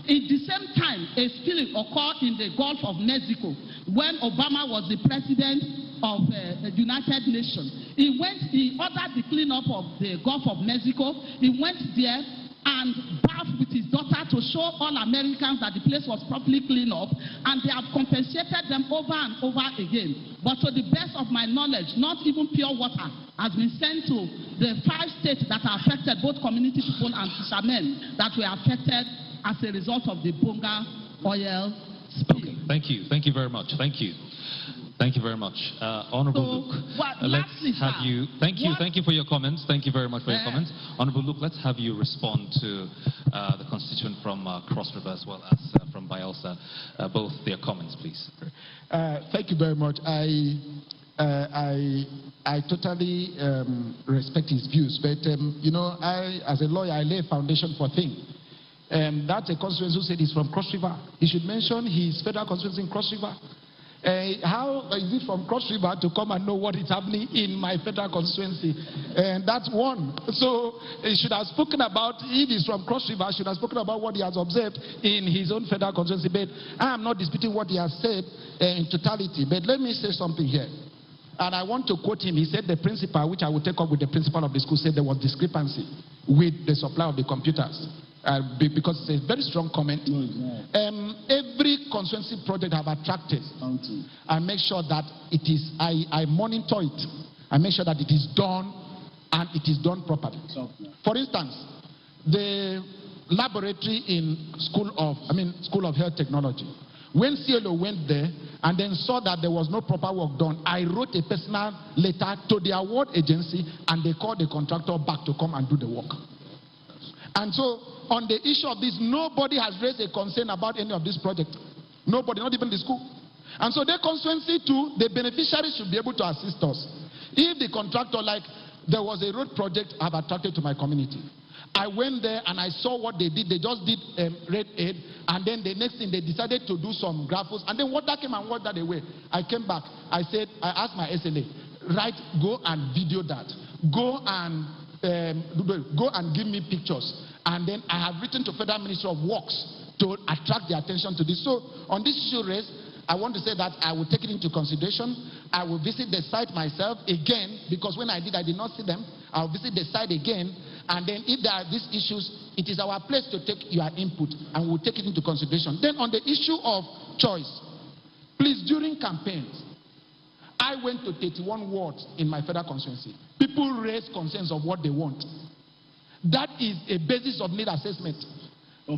at the same time, a spill occurred in the Gulf of Mexico when Obama was the president of the United Nations. He ordered the cleanup of the Gulf of Mexico. He went there and bathed with his daughter to show all Americans that the place was properly cleaned up, and they have compensated them over and over again. But to the best of my knowledge, not even pure water has been sent to the 5 states that are affected, both community people and fishermen that were affected as a result of the Bonga oil spill. Okay, thank you. Thank you very much. Thank you. Thank you very much. Honorable Luke, let's have you, thank you for your comments. Thank you very much for your comments. Honorable Luke, let's have you respond to the constituent from Cross River as well as from Bayelsa, both their comments, please. Thank you very much. I totally respect his views, but you know, as a lawyer, I lay a foundation for things. That's a constituency who said he's from Cross River. He should mention his federal constituency in Cross River. How is it from Cross River to come and know what is happening in my federal constituency? And that's one. So he should have spoken about, if he's from Cross River, should have spoken about what he has observed in his own federal constituency. But I am not disputing what he has said in totality. But let me say something here. And I want to quote him. He said the principal, which I will take up with the principal of the school, said there was discrepancy with the supply of the computers. Because it's a very strong comment. Every constituency project I have attracted, I make sure that it is, I monitor it. I make sure that it is done and it is done properly. For instance, the laboratory in School of Health Technology. When CLO went there and then saw that there was no proper work done, I wrote a personal letter to the award agency and they called the contractor back to come and do the work. And so, on the issue of this, nobody has raised a concern about any of this project. Nobody, not even the school. And so, their constituency too, the beneficiaries should be able to assist us. If the contractor, like there was a road project I've attracted to my community, I went there and I saw what they did. They just did red aid, and then the next thing they decided to do some graphos, and then water came and washed that away. I came back. I asked my SLA, go and video that. Go and give me pictures. And then I have written to Federal Ministry of Works to attract the attention to this. So on this issue raised, I want to say that I will take it into consideration. I will visit the site myself again, because when I did not see them. I'll visit the site again, and then if there are these issues, it is our place to take your input, and we'll take it into consideration. Then on the issue of choice, please, during campaigns, I went to 31 wards in my federal constituency. People raise concerns of what they want. That is a basis of need assessment.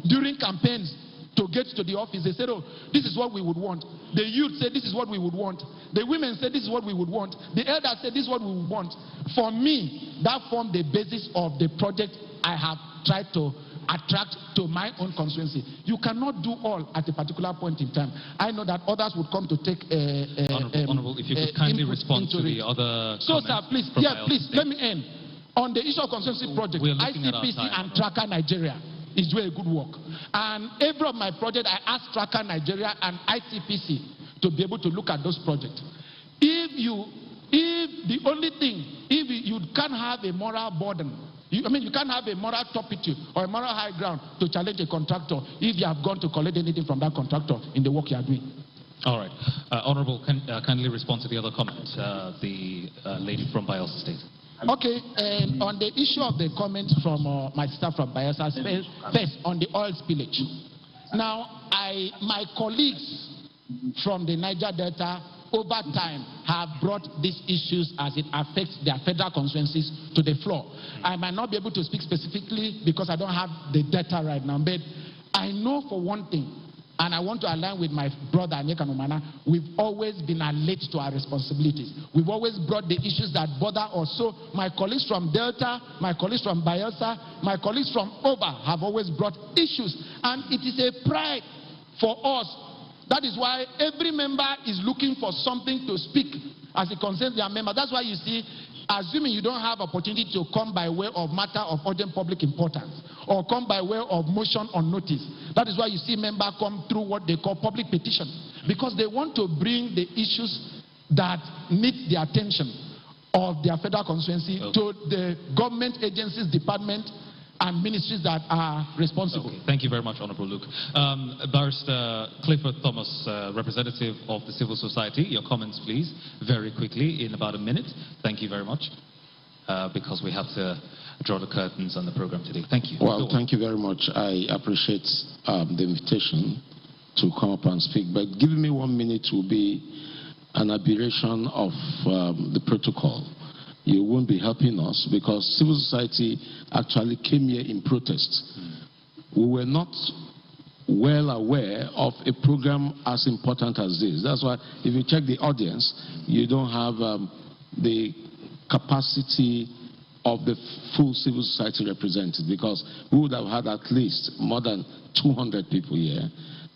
During campaigns, to get to the office, they said, oh, this is what we would want. The youth said, this is what we would want. The women said, this is what we would want. The elders said, this is what we would want. For me, that formed the basis of the project I have tried to attract to my own constituency. You cannot do all at a particular point in time. I know that others would come to take Honorable, if you could kindly respond to the other So, sir, please, let me end. On the issue of constituency project, ICPC and Tracker Nigeria is doing a good work. And every of my project, I ask Tracker Nigeria and ICPC to be able to look at those projects. If you can't have a moral burden, you can't have a moral turpitude or a moral high ground to challenge a contractor if you have gone to collect anything from that contractor in the work you are doing. All right. Honorable, kindly respond to the other comment, the lady from Bayelsa State. Okay, on the issue of the comments from my staff from Bayelsa, first on the oil spillage. Now, my colleagues from the Niger Delta over time have brought these issues as it affects their federal constituencies to the floor. I might not be able to speak specifically because I don't have the data right now, but I know for one thing, and I want to align with my brother Anyekan Umana, we've always been alert to our responsibilities. We've always brought the issues that bother us. So my colleagues from Delta, my colleagues from Bayelsa, my colleagues from Oba have always brought issues. And it is a pride for us. That is why every member is looking for something to speak as it concerns their member. That's why you see, assuming you don't have opportunity to come by way of matter of urgent public importance or come by way of motion on notice, that is why you see members come through what they call public petition, because they want to bring the issues that need the attention of their federal constituency to the government agencies, departments, and ministries that are responsible. Okay. Thank you very much, Honorable Luke. Barrister Clifford Thomas, representative of the civil society, your comments, please, very quickly, in about a minute. Thank you very much, because we have to draw the curtains on the program today. Thank you. Well, thank you very much. I appreciate the invitation to come up and speak, but giving me 1 minute will be an aberration of the protocol. You won't be helping us because civil society actually came here in protest. We were not well aware of a program as important as this. That's why if you check the audience, you don't have the capacity of the full civil society represented, because we would have had at least more than 200 people here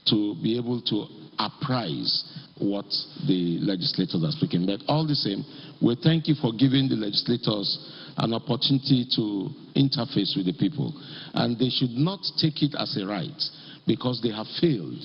to be able to apprise what the legislators are speaking. But all the same, we thank you for giving the legislators an opportunity to interface with the people. And they should not take it as a right because they have failed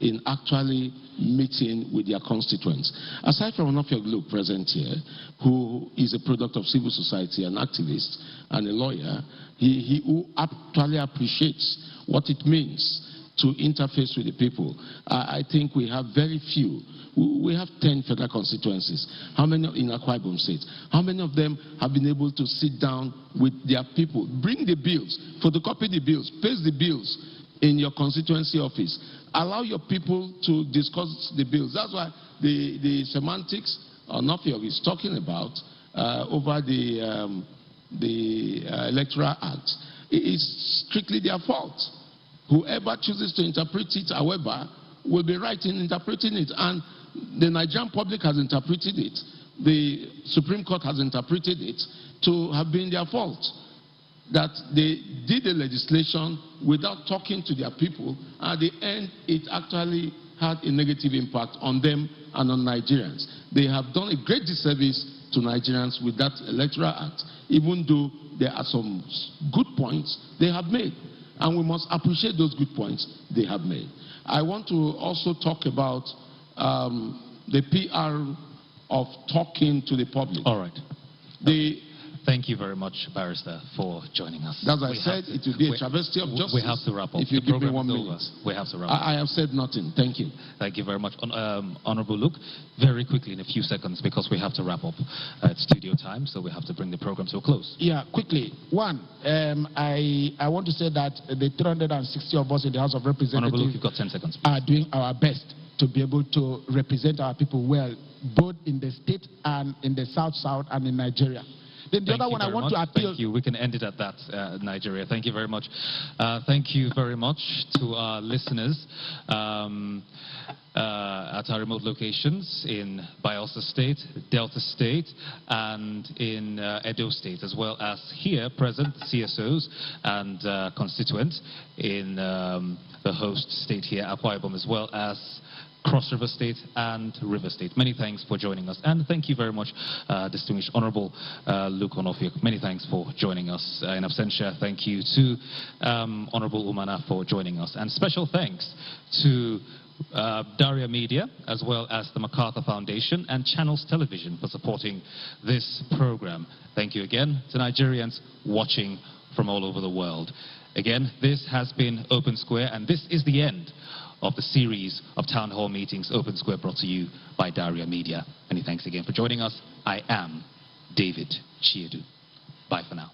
in actually meeting with their constituents. Aside from Onofio Luke present here, who is a product of civil society, an activist and a lawyer, he who actually appreciates what it means to interface with the people. I think we have very few. We have 10 federal constituencies. How many in Akwa Ibom State? How many of them have been able to sit down with their people, bring the bills, photocopy the bills, paste the bills in your constituency office, allow your people to discuss the bills? That's why the semantics Onofio is talking about over the Electoral Act is strictly their fault. Whoever chooses to interpret it, however, will be right in interpreting it. And the Nigerian public has interpreted it. The Supreme Court has interpreted it to have been their fault. That they did the legislation without talking to their people. At the end, it actually had a negative impact on them and on Nigerians. They have done a great disservice to Nigerians with that Electoral Act, even though there are some good points they have made, and we must appreciate those good points they have made. I want to also talk about the PR of talking to the public. All right. Thank you very much, Barrister, for joining us. As I said, it will be a travesty of justice. We have to wrap up. If you give me 1 minute. We have to wrap up. I have said nothing. Thank you. Thank you very much. Honorable Luke, very quickly in a few seconds, because we have to wrap up at studio time, so we have to bring the program to a close. Yeah, quickly. One, I want to say that the 360 of us in the House of Representatives Honorable Luke, you've got 10 seconds. Are doing our best to be able to represent our people well, both in the state and in the South and in Nigeria. Then the other one I want to appeal. Thank you. We can end it at that, Nigeria. Thank you very much. Thank you very much to our listeners at our remote locations in Bayelsa State, Delta State, and in Edo State, as well as here present CSOs and constituents in the host state here, Akwa Ibom, as well as Cross River State and River State. Many thanks for joining us, and thank you very much, distinguished Honorable Luke Onofiok. Many thanks for joining us in absentia. Thank you to Honorable Umana for joining us, and special thanks to Daria Media, as well as the MacArthur Foundation and Channels Television for supporting this program. Thank you again to Nigerians watching from all over the world. Again, this has been Open Square, and this is the end of the series of town hall meetings, Open Square, brought to you by Daria Media. Many thanks again for joining us. I am David Chiedu. Bye for now.